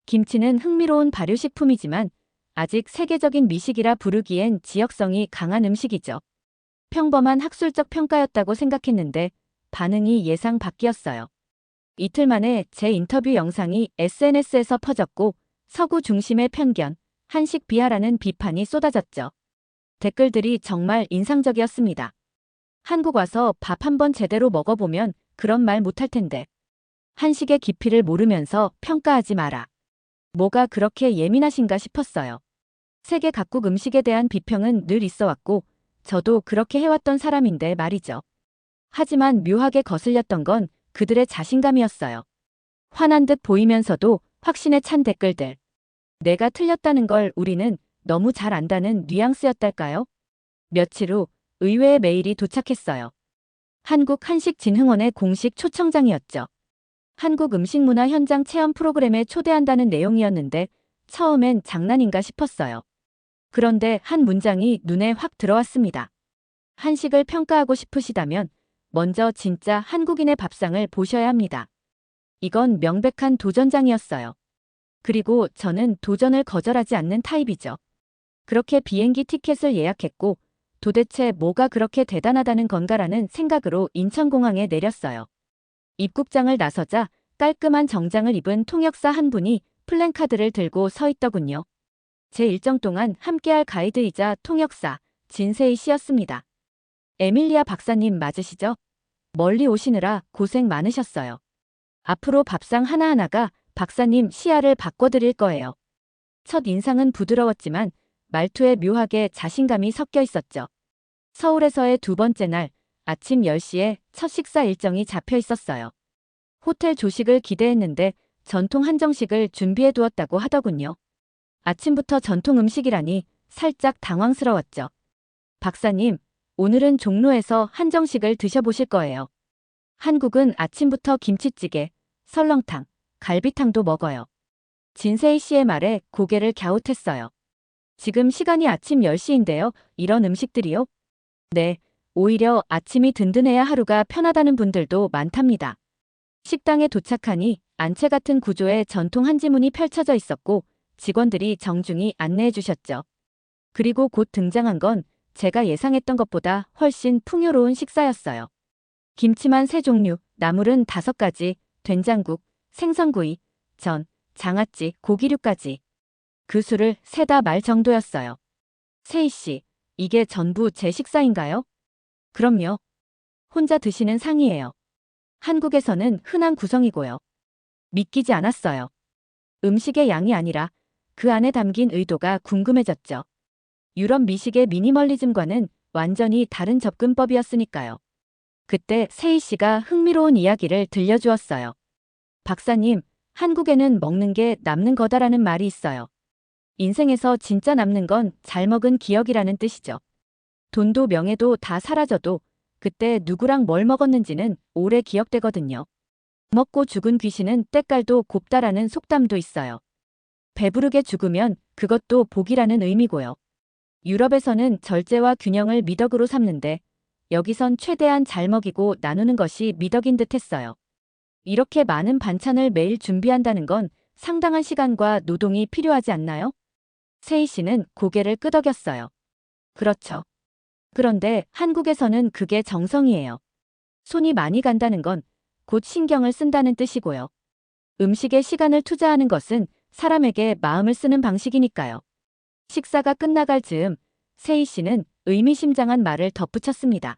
김치는 흥미로운 발효식품이지만 아직 세계적인 미식이라 부르기엔 지역성이 강한 음식이죠. 평범한 학술적 평가였다고 생각했는데 반응이 예상 밖이었어요. 이틀 만에 제 인터뷰 영상이 SNS에서 퍼졌고 서구 중심의 편견, 한식 비하라는 비판이 쏟아졌죠. 댓글들이 정말 인상적이었습니다. 한국 와서 밥 한번 제대로 먹어보면 그런 말 못할 텐데. 한식의 깊이를 모르면서 평가하지 마라. 뭐가 그렇게 예민하신가 싶었어요. 세계 각국 음식에 대한 비평은 늘 있어왔고 저도 그렇게 해왔던 사람인데 말이죠. 하지만 묘하게 거슬렸던 건 그들의 자신감이었어요. 화난 듯 보이면서도 확신에 찬 댓글들. 내가 틀렸다는 걸 우리는 너무 잘 안다는 뉘앙스였달까요? 며칠 후 의외의 메일이 도착했어요. 한국한식진흥원의 공식 초청장이었죠. 한국 음식문화 현장 체험 프로그램에 초대한다는 내용이었는데 처음엔 장난인가 싶었어요. 그런데 한 문장이 눈에 확 들어왔습니다. 한식을 평가하고 싶으시다면 먼저 진짜 한국인의 밥상을 보셔야 합니다. 이건 명백한 도전장이었어요. 그리고 저는 도전을 거절하지 않는 타입이죠. 그렇게 비행기 티켓을 예약했고 도대체 뭐가 그렇게 대단하다는 건가라는 생각으로 인천공항에 내렸어요. 입국장을 나서자 깔끔한 정장을 입은 통역사 한 분이 플랜카드를 들고 서 있더군요. 제 일정 동안 함께할 가이드이자 통역사 진세희 씨였습니다. 에밀리아 박사님 맞으시죠? 멀리 오시느라 고생 많으셨어요. 앞으로 밥상 하나하나가 박사님 시야를 바꿔드릴 거예요. 첫 인상은 부드러웠지만 말투에 묘하게 자신감이 섞여 있었죠. 서울에서의 두 번째 날 아침 10시에 첫 식사 일정이 잡혀 있었어요. 호텔 조식을 기대했는데 전통 한정식을 준비해 두었다고 하더군요. 아침부터 전통 음식이라니 살짝 당황스러웠죠. 박사님, 오늘은 종로에서 한정식을 드셔보실 거예요. 한국은 아침부터 김치찌개, 설렁탕, 갈비탕도 먹어요. 진세희 씨의 말에 고개를 갸웃했어요. 지금 시간이 아침 10시인데요. 이런 음식들이요? 네, 오히려 아침이 든든해야 하루가 편하다는 분들도 많답니다. 식당에 도착하니 안채 같은 구조의 전통 한지문이 펼쳐져 있었고 직원들이 정중히 안내해 주셨죠. 그리고 곧 등장한 건 제가 예상했던 것보다 훨씬 풍요로운 식사였어요. 김치만 3종류, 나물은 5가지, 된장국, 생선구이, 전, 장아찌, 고기류까지. 그 수를 세다 말 정도였어요. 세희 씨, 이게 전부 제 식사인가요? 그럼요. 혼자 드시는 상이에요. 한국에서는 흔한 구성이고요. 믿기지 않았어요. 음식의 양이 아니라 그 안에 담긴 의도가 궁금해졌죠. 유럽 미식의 미니멀리즘과는 완전히 다른 접근법이었으니까요. 그때 세희 씨가 흥미로운 이야기를 들려주었어요. 박사님, 한국에는 먹는 게 남는 거다라는 말이 있어요. 인생에서 진짜 남는 건 잘 먹은 기억이라는 뜻이죠. 돈도 명예도 다 사라져도 그때 누구랑 뭘 먹었는지는 오래 기억되거든요. 먹고 죽은 귀신은 때깔도 곱다라는 속담도 있어요. 배부르게 죽으면 그것도 복이라는 의미고요. 유럽에서는 절제와 균형을 미덕으로 삼는데 여기선 최대한 잘 먹이고 나누는 것이 미덕인 듯 했어요. 이렇게 많은 반찬을 매일 준비한다는 건 상당한 시간과 노동이 필요하지 않나요? 세희 씨는 고개를 끄덕였어요. 그렇죠. 그런데 한국에서는 그게 정성이에요. 손이 많이 간다는 건 곧 신경을 쓴다는 뜻이고요. 음식에 시간을 투자하는 것은 사람에게 마음을 쓰는 방식이니까요. 식사가 끝나갈 즈음 세희 씨는 의미심장한 말을 덧붙였습니다.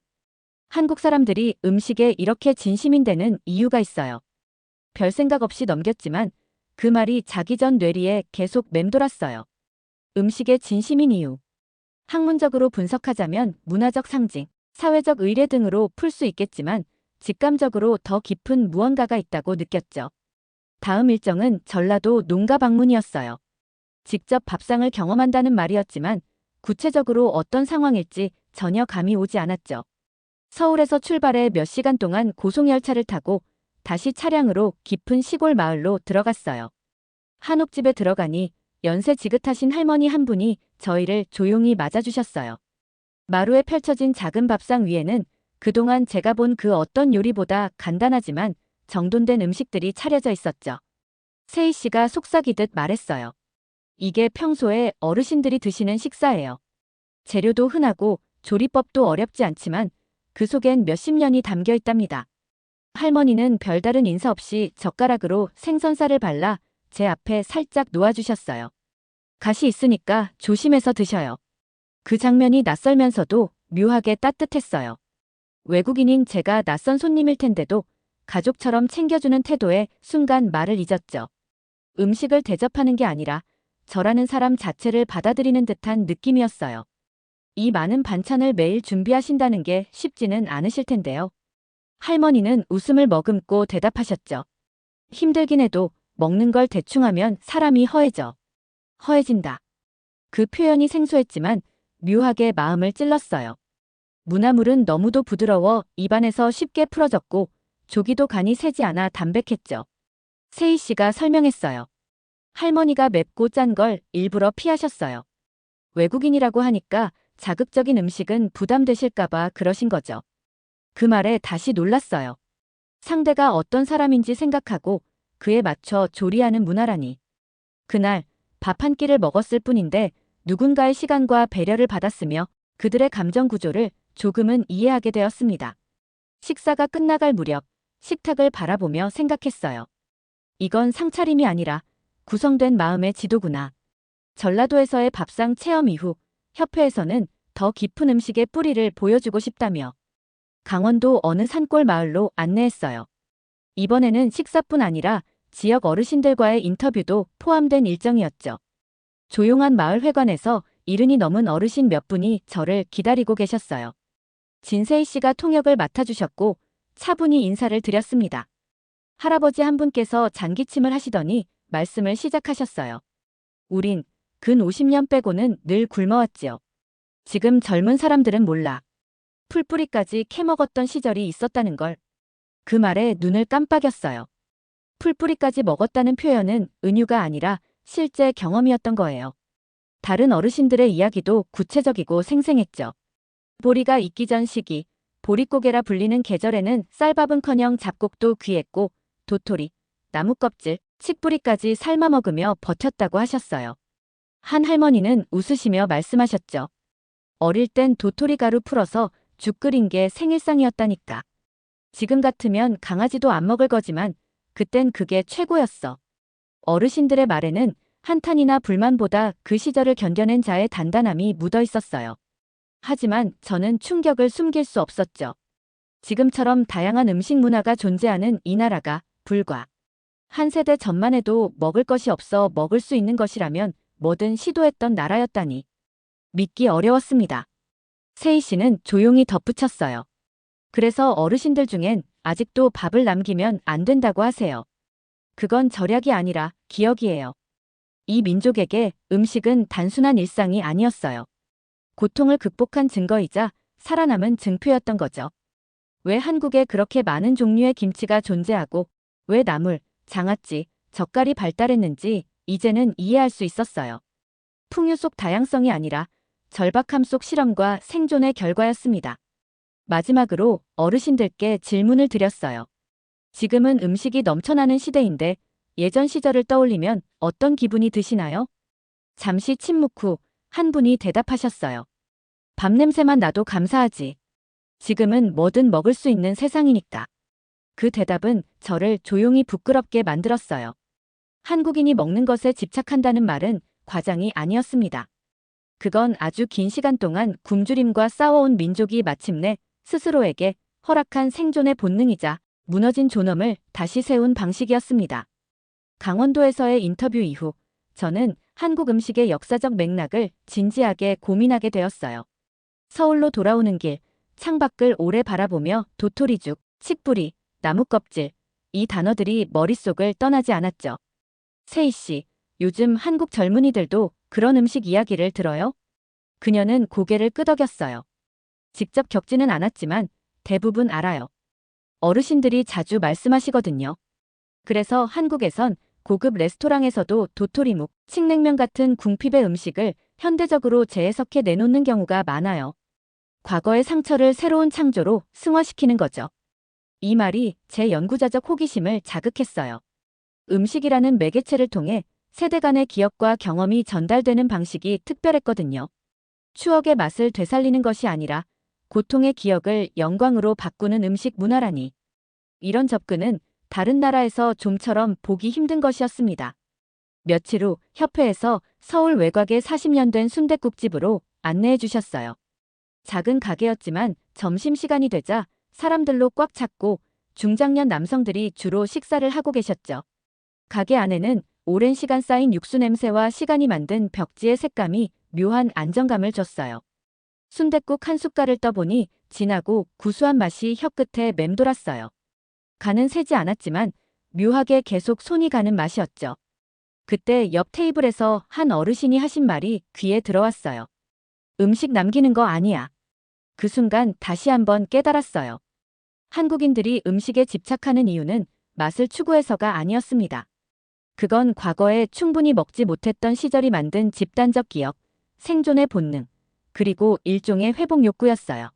한국 사람들이 음식에 이렇게 진심인 데는 이유가 있어요. 별 생각 없이 넘겼지만 그 말이 자기 전 뇌리에 계속 맴돌았어요. 음식에 진심인 이유. 학문적으로 분석하자면 문화적 상징, 사회적 의례 등으로 풀 수 있겠지만 직감적으로 더 깊은 무언가가 있다고 느꼈죠. 다음 일정은 전라도 농가 방문이었어요. 직접 밥상을 경험한다는 말이었지만 구체적으로 어떤 상황일지 전혀 감이 오지 않았죠. 서울에서 출발해 몇 시간 동안 고속열차를 타고 다시 차량으로 깊은 시골 마을로 들어갔어요. 한옥집에 들어가니 연세 지긋하신 할머니 한 분이 저희를 조용히 맞아주셨어요. 마루에 펼쳐진 작은 밥상 위에는 그동안 제가 본 그 어떤 요리보다 간단하지만 정돈된 음식들이 차려져 있었죠. 세희 씨가 속삭이듯 말했어요. 이게 평소에 어르신들이 드시는 식사예요. 재료도 흔하고 조리법도 어렵지 않지만 그 속엔 몇십 년이 담겨 있답니다. 할머니는 별다른 인사 없이 젓가락으로 생선살을 발라 제 앞에 살짝 놓아주셨어요. 가시 있으니까 조심해서 드셔요. 그 장면이 낯설면서도 묘하게 따뜻했어요. 외국인인 제가 낯선 손님일 텐데도 가족처럼 챙겨주는 태도에 순간 말을 잊었죠. 음식을 대접하는 게 아니라 저라는 사람 자체를 받아들이는 듯한 느낌이었어요. 이 많은 반찬을 매일 준비하신다는 게 쉽지는 않으실 텐데요. 할머니는 웃음을 머금고 대답하셨죠. 힘들긴 해도 먹는 걸 대충 하면 사람이 허해져. 허해진다. 그 표현이 생소했지만 묘하게 마음을 찔렀어요. 무나물은 너무도 부드러워 입안에서 쉽게 풀어졌고 조기도 간이 세지 않아 담백했죠. 세희 씨가 설명했어요. 할머니가 맵고 짠 걸 일부러 피하셨어요. 외국인이라고 하니까 자극적인 음식은 부담되실까봐 그러신 거죠. 그 말에 다시 놀랐어요. 상대가 어떤 사람인지 생각하고 그에 맞춰 조리하는 문화라니. 그날 밥 한 끼를 먹었을 뿐인데 누군가의 시간과 배려를 받았으며 그들의 감정 구조를 조금은 이해하게 되었습니다. 식사가 끝나갈 무렵 식탁을 바라보며 생각했어요. 이건 상차림이 아니라 구성된 마음의 지도구나. 전라도에서의 밥상 체험 이후 협회에서는 더 깊은 음식의 뿌리를 보여주고 싶다며 강원도 어느 산골 마을로 안내했어요. 이번에는 식사뿐 아니라 지역 어르신들과의 인터뷰도 포함된 일정이었죠. 조용한 마을 회관에서 70이 넘은 어르신 몇 분이 저를 기다리고 계셨어요. 진세희 씨가 통역을 맡아주셨고 차분히 인사를 드렸습니다. 할아버지 한 분께서 잔기침을 하시더니 말씀을 시작하셨어요. 우린 근 50년 빼고는 늘 굶어왔지요. 지금 젊은 사람들은 몰라. 풀뿌리까지 캐먹었던 시절이 있었다는 걸. 그 말에 눈을 깜빡였어요. 풀뿌리까지 먹었다는 표현은 은유가 아니라 실제 경험이었던 거예요. 다른 어르신들의 이야기도 구체적이고 생생했죠. 보리가 익기 전 시기, 보릿고개라 불리는 계절에는 쌀밥은커녕 잡곡도 귀했고 도토리, 나무껍질, 칡뿌리까지 삶아 먹으며 버텼다고 하셨어요. 한 할머니는 웃으시며 말씀하셨죠. 어릴 땐 도토리 가루 풀어서 죽 끓인 게 생일상이었다니까. 지금 같으면 강아지도 안 먹을 거지만 그땐 그게 최고였어. 어르신들의 말에는 한탄이나 불만보다 그 시절을 견뎌낸 자의 단단함이 묻어 있었어요. 하지만 저는 충격을 숨길 수 없었죠. 지금처럼 다양한 음식 문화가 존재하는 이 나라가 불과 한 세대 전만 해도 먹을 것이 없어 먹을 수 있는 것이라면 뭐든 시도했던 나라였다니. 믿기 어려웠습니다. 세희 씨는 조용히 덧붙였어요. 그래서 어르신들 중엔 아직도 밥을 남기면 안 된다고 하세요. 그건 절약이 아니라 기억이에요. 이 민족에게 음식은 단순한 일상이 아니었어요. 고통을 극복한 증거이자 살아남은 증표였던 거죠. 왜 한국에 그렇게 많은 종류의 김치가 존재하고 왜 나물, 장아찌, 젓갈이 발달했는지 이제는 이해할 수 있었어요. 풍요 속 다양성이 아니라 절박함 속 실험과 생존의 결과였습니다. 마지막으로 어르신들께 질문을 드렸어요. 지금은 음식이 넘쳐나는 시대인데 예전 시절을 떠올리면 어떤 기분이 드시나요? 잠시 침묵 후 한 분이 대답하셨어요. 밥 냄새만 나도 감사하지. 지금은 뭐든 먹을 수 있는 세상이니까. 그 대답은 저를 조용히 부끄럽게 만들었어요. 한국인이 먹는 것에 집착한다는 말은 과장이 아니었습니다. 그건 아주 긴 시간 동안 굶주림과 싸워온 민족이 마침내 스스로에게 허락한 생존의 본능이자 무너진 존엄을 다시 세운 방식이었습니다. 강원도에서의 인터뷰 이후 저는 한국 음식의 역사적 맥락을 진지하게 고민하게 되었어요. 서울로 돌아오는 길, 창밖을 오래 바라보며 도토리죽, 칡뿌리, 나무껍질, 이 단어들이 머릿속을 떠나지 않았죠. 세희 씨, 요즘 한국 젊은이들도 그런 음식 이야기를 들어요? 그녀는 고개를 끄덕였어요. 직접 겪지는 않았지만 대부분 알아요. 어르신들이 자주 말씀하시거든요. 그래서 한국에선 고급 레스토랑에서도 도토리묵, 칡냉면 같은 궁핍의 음식을 현대적으로 재해석해 내놓는 경우가 많아요. 과거의 상처를 새로운 창조로 승화시키는 거죠. 이 말이 제 연구자적 호기심을 자극했어요. 음식이라는 매개체를 통해 세대 간의 기억과 경험이 전달되는 방식이 특별했거든요. 추억의 맛을 되살리는 것이 아니라 고통의 기억을 영광으로 바꾸는 음식 문화라니. 이런 접근은 다른 나라에서 좀처럼 보기 힘든 것이었습니다. 며칠 후 협회에서 서울 외곽의 40년 된 순댓국집으로 안내해 주셨어요. 작은 가게였지만 점심시간이 되자 사람들로 꽉 찼고 중장년 남성들이 주로 식사를 하고 계셨죠. 가게 안에는 오랜 시간 쌓인 육수 냄새와 시간이 만든 벽지의 색감이 묘한 안정감을 줬어요. 순댓국 한 숟갈을 떠보니 진하고 구수한 맛이 혀끝에 맴돌았어요. 간은 세지 않았지만 묘하게 계속 손이 가는 맛이었죠. 그때 옆 테이블에서 한 어르신이 하신 말이 귀에 들어왔어요. 음식 남기는 거 아니야. 그 순간 다시 한번 깨달았어요. 한국인들이 음식에 집착하는 이유는 맛을 추구해서가 아니었습니다. 그건 과거에 충분히 먹지 못했던 시절이 만든 집단적 기억, 생존의 본능, 그리고 일종의 회복 욕구였어요.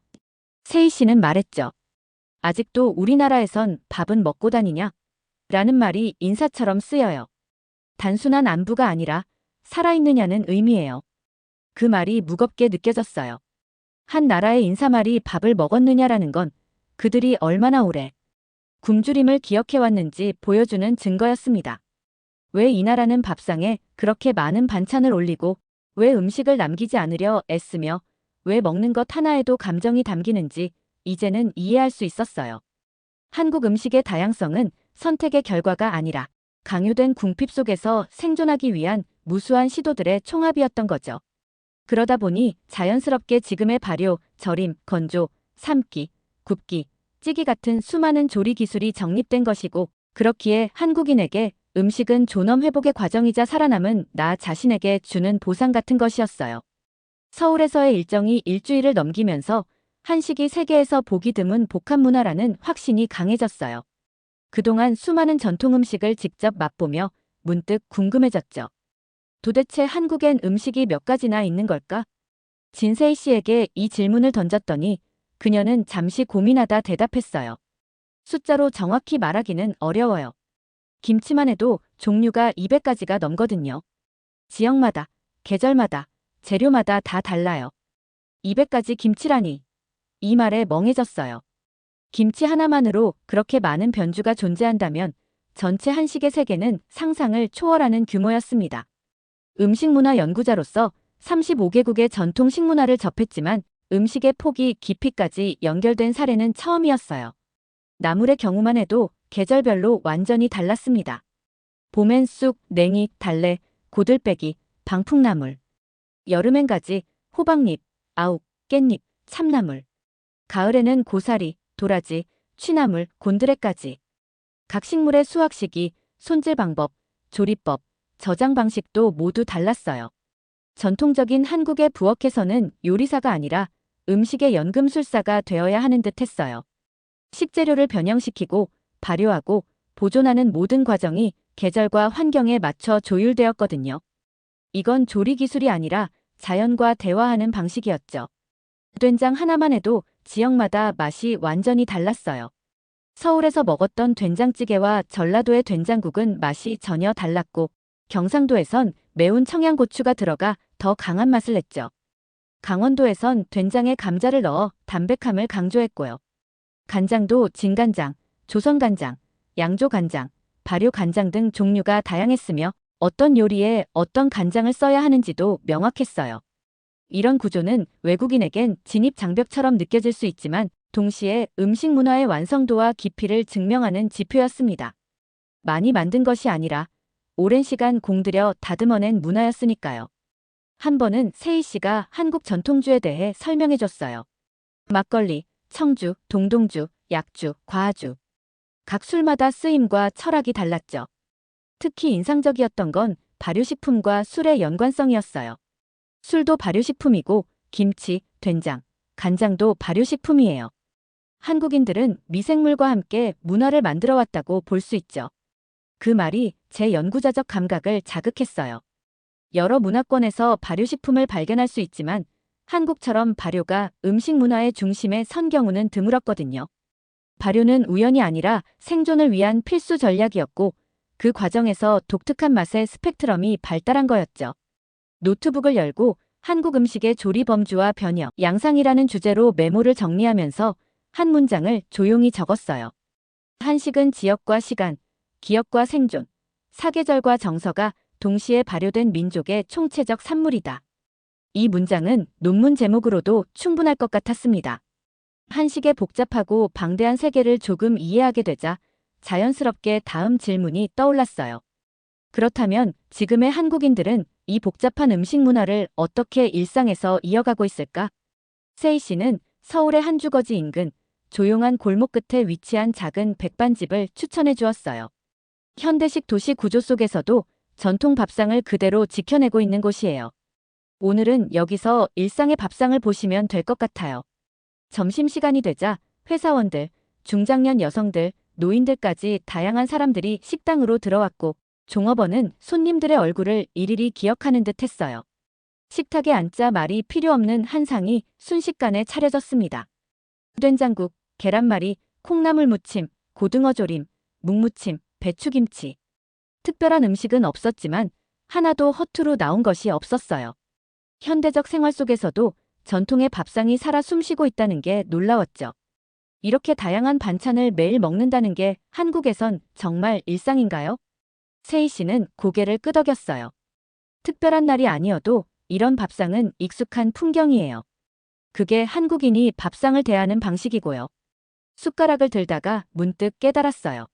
세희 씨는 말했죠. 아직도 우리나라에선 밥은 먹고 다니냐? 라는 말이 인사처럼 쓰여요. 단순한 안부가 아니라 살아있느냐는 의미예요. 그 말이 무겁게 느껴졌어요. 한 나라의 인사말이 밥을 먹었느냐라는 건 그들이 얼마나 오래 굶주림을 기억해왔는지 보여주는 증거였습니다. 왜 이 나라는 밥상에 그렇게 많은 반찬을 올리고 왜 음식을 남기지 않으려 애쓰며 왜 먹는 것 하나에도 감정이 담기는지 이제는 이해할 수 있었어요. 한국 음식의 다양성은 선택의 결과가 아니라 강요된 궁핍 속에서 생존하기 위한 무수한 시도들의 총합이었던 거죠. 그러다 보니 자연스럽게 지금의 발효, 절임, 건조, 삶기, 굽기, 찌기 같은 수많은 조리 기술이 정립된 것이고 그렇기에 한국인에게 음식은 존엄 회복의 과정이자 살아남은 나 자신에게 주는 보상 같은 것이었어요. 서울에서의 일정이 일주일을 넘기면서 한식이 세계에서 보기 드문 복합 문화라는 확신이 강해졌어요. 그동안 수많은 전통 음식을 직접 맛보며 문득 궁금해졌죠. 도대체 한국엔 음식이 몇 가지나 있는 걸까? 진세희 씨에게 이 질문을 던졌더니 그녀는 잠시 고민하다 대답했어요. 숫자로 정확히 말하기는 어려워요. 김치만 해도 종류가 200가지가 넘거든요. 지역마다, 계절마다, 재료마다 다 달라요. 200가지 김치라니. 이 말에 멍해졌어요. 김치 하나만으로 그렇게 많은 변주가 존재한다면 전체 한식의 세계는 상상을 초월하는 규모였습니다. 음식문화 연구자로서 35개국의 전통 식문화를 접했지만 음식의 폭이 깊이까지 연결된 사례는 처음이었어요. 나물의 경우만 해도 계절별로 완전히 달랐습니다. 봄엔 쑥, 냉이, 달래, 고들빼기, 방풍나물. 여름엔 가지, 호박잎, 아욱, 깻잎, 참나물. 가을에는 고사리, 도라지, 취나물, 곤드레까지. 각 식물의 수확 시기, 손질 방법, 조리법, 저장 방식도 모두 달랐어요. 전통적인 한국의 부엌에서는 요리사가 아니라 음식의 연금술사가 되어야 하는 듯 했어요. 식재료를 변형시키고 발효하고 보존하는 모든 과정이 계절과 환경에 맞춰 조율되었거든요. 이건 조리 기술이 아니라 자연과 대화하는 방식이었죠. 된장 하나만 해도 지역마다 맛이 완전히 달랐어요. 서울에서 먹었던 된장찌개와 전라도의 된장국은 맛이 전혀 달랐고 경상도에선 매운 청양고추가 들어가 더 강한 맛을 냈죠. 강원도에선 된장에 감자를 넣어 담백함을 강조했고요. 간장도 진간장, 조선간장, 양조간장, 발효간장 등 종류가 다양했으며 어떤 요리에 어떤 간장을 써야 하는지도 명확했어요. 이런 구조는 외국인에겐 진입장벽처럼 느껴질 수 있지만 동시에 음식 문화의 완성도와 깊이를 증명하는 지표였습니다. 많이 만든 것이 아니라 오랜 시간 공들여 다듬어낸 문화였으니까요. 한 번은 세희 씨가 한국 전통주에 대해 설명해줬어요. 막걸리, 청주, 동동주, 약주, 과주. 각 술마다 쓰임과 철학이 달랐죠. 특히 인상적이었던 건 발효식품과 술의 연관성이었어요. 술도 발효식품이고 김치, 된장, 간장도 발효식품이에요. 한국인들은 미생물과 함께 문화를 만들어 왔다고 볼 수 있죠. 그 말이 제 연구자적 감각을 자극했어요. 여러 문화권에서 발효식품을 발견할 수 있지만 한국처럼 발효가 음식 문화의 중심에 선 경우는 드물었거든요. 발효는 우연이 아니라 생존을 위한 필수 전략이었고 그 과정에서 독특한 맛의 스펙트럼이 발달한 거였죠. 노트북을 열고 한국 음식의 조리 범주와 변형, 양상이라는 주제로 메모를 정리하면서 한 문장을 조용히 적었어요. 한식은 지역과 시간, 기억과 생존, 사계절과 정서가 동시에 발효된 민족의 총체적 산물이다. 이 문장은 논문 제목으로도 충분할 것 같았습니다. 한식의 복잡하고 방대한 세계를 조금 이해하게 되자 자연스럽게 다음 질문이 떠올랐어요. 그렇다면 지금의 한국인들은 이 복잡한 음식 문화를 어떻게 일상에서 이어가고 있을까? 세희 씨는 서울의 한 주거지 인근 조용한 골목 끝에 위치한 작은 백반집을 추천해 주었어요. 현대식 도시 구조 속에서도 전통 밥상을 그대로 지켜내고 있는 곳이에요. 오늘은 여기서 일상의 밥상을 보시면 될 것 같아요. 점심시간이 되자 회사원들, 중장년 여성들, 노인들까지 다양한 사람들이 식당으로 들어왔고 종업원은 손님들의 얼굴을 일일이 기억하는 듯 했어요. 식탁에 앉자 말이 필요 없는 한 상이 순식간에 차려졌습니다. 된장국, 계란말이, 콩나물 무침, 고등어 조림, 묵무침, 배추김치. 특별한 음식은 없었지만 하나도 허투루 나온 것이 없었어요. 현대적 생활 속에서도 전통의 밥상이 살아 숨쉬고 있다는 게 놀라웠죠. 이렇게 다양한 반찬을 매일 먹는다는 게 한국에선 정말 일상인가요? 세희 씨는 고개를 끄덕였어요. 특별한 날이 아니어도 이런 밥상은 익숙한 풍경이에요. 그게 한국인이 밥상을 대하는 방식이고요. 숟가락을 들다가 문득 깨달았어요.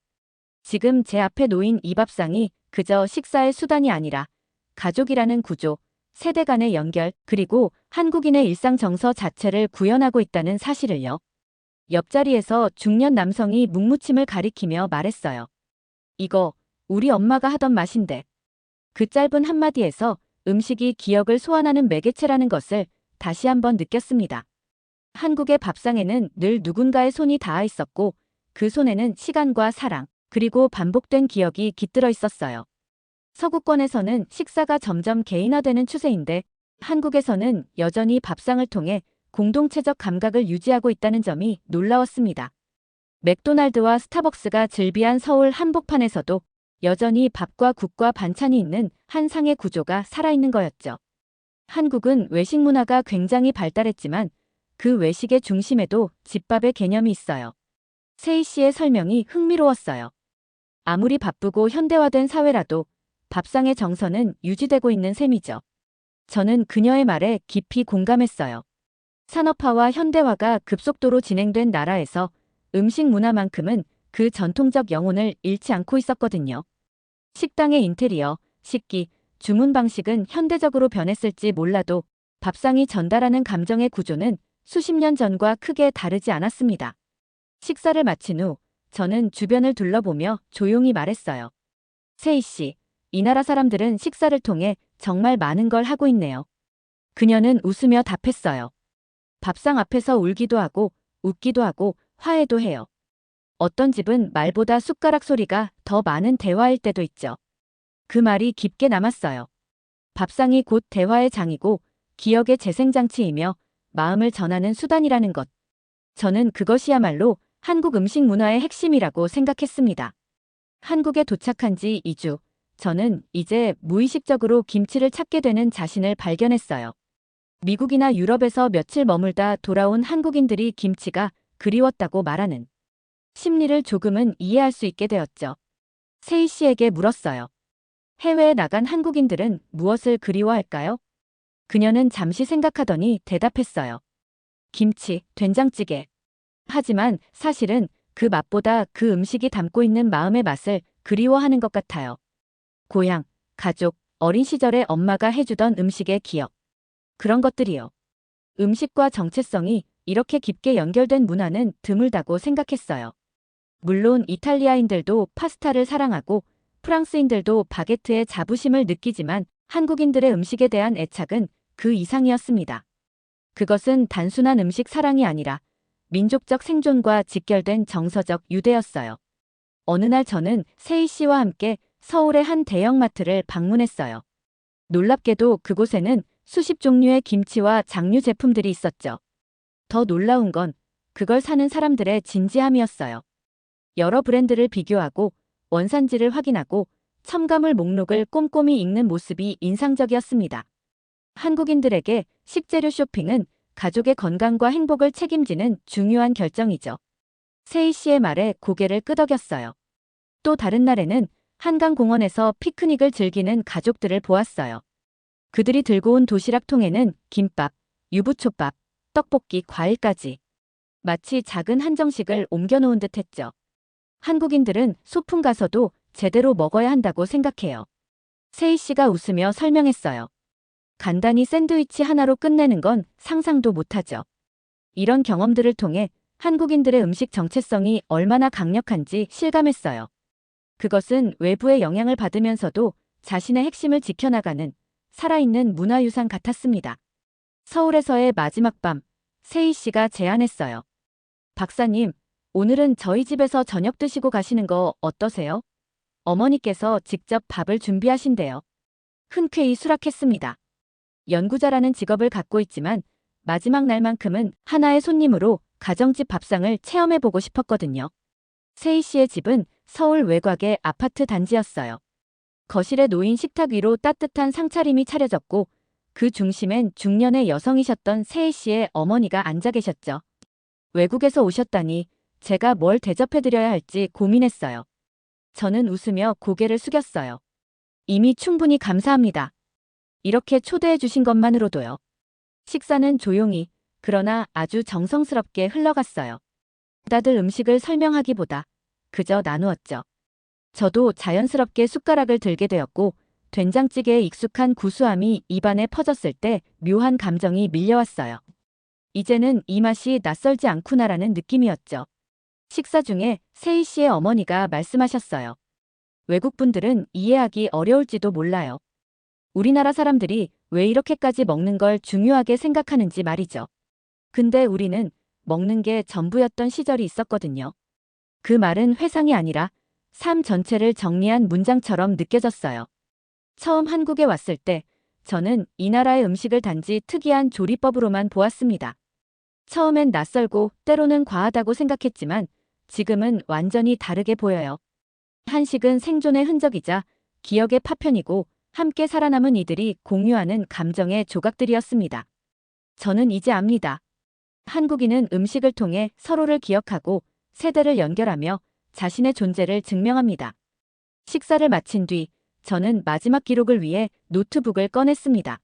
지금 제 앞에 놓인 이 밥상이 그저 식사의 수단이 아니라 가족이라는 구조, 세대 간의 연결, 그리고 한국인의 일상 정서 자체를 구현하고 있다는 사실을요. 옆자리에서 중년 남성이 묵무침을 가리키며 말했어요. 이거 우리 엄마가 하던 맛인데. 그 짧은 한마디에서 음식이 기억을 소환하는 매개체라는 것을 다시 한번 느꼈습니다. 한국의 밥상에는 늘 누군가의 손이 닿아 있었고 그 손에는 시간과 사랑, 그리고 반복된 기억이 깃들어 있었어요. 서구권에서는 식사가 점점 개인화되는 추세인데 한국에서는 여전히 밥상을 통해 공동체적 감각을 유지하고 있다는 점이 놀라웠습니다. 맥도날드와 스타벅스가 즐비한 서울 한복판에서도 여전히 밥과 국과 반찬이 있는 한 상의 구조가 살아있는 거였죠. 한국은 외식 문화가 굉장히 발달했지만 그 외식의 중심에도 집밥의 개념이 있어요. 세희 씨의 설명이 흥미로웠어요. 아무리 바쁘고 현대화된 사회라도 밥상의 정서는 유지되고 있는 셈이죠. 저는 그녀의 말에 깊이 공감했어요. 산업화와 현대화가 급속도로 진행된 나라에서 음식 문화만큼은 그 전통적 영혼을 잃지 않고 있었거든요. 식당의 인테리어, 식기, 주문 방식은 현대적으로 변했을지 몰라도 밥상이 전달하는 감정의 구조는 수십 년 전과 크게 다르지 않았습니다. 식사를 마친 후 저는 주변을 둘러보며 조용히 말했어요. 세희 씨, 이 나라 사람들은 식사를 통해 정말 많은 걸 하고 있네요. 그녀는 웃으며 답했어요. 밥상 앞에서 울기도 하고 웃기도 하고 화해도 해요. 어떤 집은 말보다 숟가락 소리가 더 많은 대화일 때도 있죠. 그 말이 깊게 남았어요. 밥상이 곧 대화의 장이고 기억의 재생장치이며 마음을 전하는 수단이라는 것. 저는 그것이야말로 한국 음식 문화의 핵심이라고 생각했습니다. 한국에 도착한 지 2주, 저는 이제 무의식적으로 김치를 찾게 되는 자신을 발견했어요. 미국이나 유럽에서 며칠 머물다 돌아온 한국인들이 김치가 그리웠다고 말하는 심리를 조금은 이해할 수 있게 되었죠. 세희 씨에게 물었어요. 해외에 나간 한국인들은 무엇을 그리워할까요? 그녀는 잠시 생각하더니 대답했어요. 김치, 된장찌개. 하지만 사실은 그 맛보다 그 음식이 담고 있는 마음의 맛을 그리워하는 것 같아요. 고향, 가족, 어린 시절에 엄마가 해주던 음식의 기억. 그런 것들이요. 음식과 정체성이 이렇게 깊게 연결된 문화는 드물다고 생각했어요. 물론 이탈리아인들도 파스타를 사랑하고 프랑스인들도 바게트에 자부심을 느끼지만 한국인들의 음식에 대한 애착은 그 이상이었습니다. 그것은 단순한 음식 사랑이 아니라 민족적 생존과 직결된 정서적 유대였어요. 어느 날 저는 세희 씨와 함께 서울의 한 대형마트를 방문했어요. 놀랍게도 그곳에는 수십 종류의 김치와 장류 제품들이 있었죠. 더 놀라운 건 그걸 사는 사람들의 진지함이었어요. 여러 브랜드를 비교하고 원산지를 확인하고 첨가물 목록을 꼼꼼히 읽는 모습이 인상적이었습니다. 한국인들에게 식재료 쇼핑은 가족의 건강과 행복을 책임지는 중요한 결정이죠. 세희 씨의 말에 고개를 끄덕였어요. 또 다른 날에는 한강공원에서 피크닉을 즐기는 가족들을 보았어요. 그들이 들고 온 도시락 통에는 김밥, 유부초밥, 떡볶이, 과일까지. 마치 작은 한정식을 옮겨놓은 듯 했죠. 한국인들은 소풍 가서도 제대로 먹어야 한다고 생각해요. 세희 씨가 웃으며 설명했어요. 간단히 샌드위치 하나로 끝내는 건 상상도 못하죠. 이런 경험들을 통해 한국인들의 음식 정체성이 얼마나 강력한지 실감했어요. 그것은 외부의 영향을 받으면서도 자신의 핵심을 지켜나가는 살아있는 문화유산 같았습니다. 서울에서의 마지막 밤, 세희 씨가 제안했어요. 박사님, 오늘은 저희 집에서 저녁 드시고 가시는 거 어떠세요? 어머니께서 직접 밥을 준비하신대요. 흔쾌히 수락했습니다. 연구자라는 직업을 갖고 있지만 마지막 날만큼은 하나의 손님으로 가정집 밥상을 체험해보고 싶었거든요. 세희 씨의 집은 서울 외곽의 아파트 단지였어요. 거실에 놓인 식탁 위로 따뜻한 상차림이 차려졌고 그 중심엔 중년의 여성이셨던 세희 씨의 어머니가 앉아 계셨죠. 외국에서 오셨다니 제가 뭘 대접해드려야 할지 고민했어요. 저는 웃으며 고개를 숙였어요. 이미 충분히 감사합니다. 이렇게 초대해 주신 것만으로도요. 식사는 조용히, 그러나 아주 정성스럽게 흘러갔어요. 다들 음식을 설명하기보다 그저 나누었죠. 저도 자연스럽게 숟가락을 들게 되었고 된장찌개의 익숙한 구수함이 입안에 퍼졌을 때 묘한 감정이 밀려왔어요. 이제는 이 맛이 낯설지 않구나라는 느낌이었죠. 식사 중에 세희 씨의 어머니가 말씀하셨어요. 외국분들은 이해하기 어려울지도 몰라요. 우리나라 사람들이 왜 이렇게까지 먹는 걸 중요하게 생각하는지 말이죠. 근데 우리는 먹는 게 전부였던 시절이 있었거든요. 그 말은 회상이 아니라 삶 전체를 정리한 문장처럼 느껴졌어요. 처음 한국에 왔을 때 저는 이 나라의 음식을 단지 특이한 조리법으로만 보았습니다. 처음엔 낯설고 때로는 과하다고 생각했지만 지금은 완전히 다르게 보여요. 한식은 생존의 흔적이자 기억의 파편이고 함께 살아남은 이들이 공유하는 감정의 조각들이었습니다. 저는 이제 압니다. 한국인은 음식을 통해 서로를 기억하고 세대를 연결하며 자신의 존재를 증명합니다. 식사를 마친 뒤 저는 마지막 기록을 위해 노트북을 꺼냈습니다.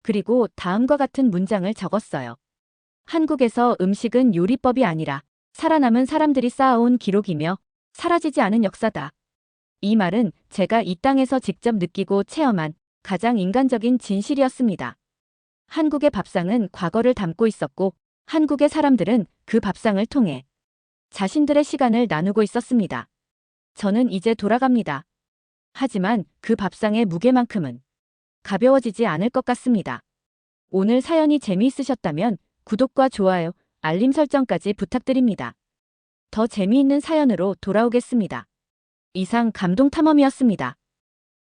그리고 다음과 같은 문장을 적었어요. 한국에서 음식은 요리법이 아니라 살아남은 사람들이 쌓아온 기록이며 사라지지 않은 역사다. 이 말은 제가 이 땅에서 직접 느끼고 체험한 가장 인간적인 진실이었습니다. 한국의 밥상은 과거를 담고 있었고 한국의 사람들은 그 밥상을 통해 자신들의 시간을 나누고 있었습니다. 저는 이제 돌아갑니다. 하지만 그 밥상의 무게만큼은 가벼워지지 않을 것 같습니다. 오늘 사연이 재미있으셨다면 구독과 좋아요, 알림 설정까지 부탁드립니다. 더 재미있는 사연으로 돌아오겠습니다. 이상 감동탐험이었습니다.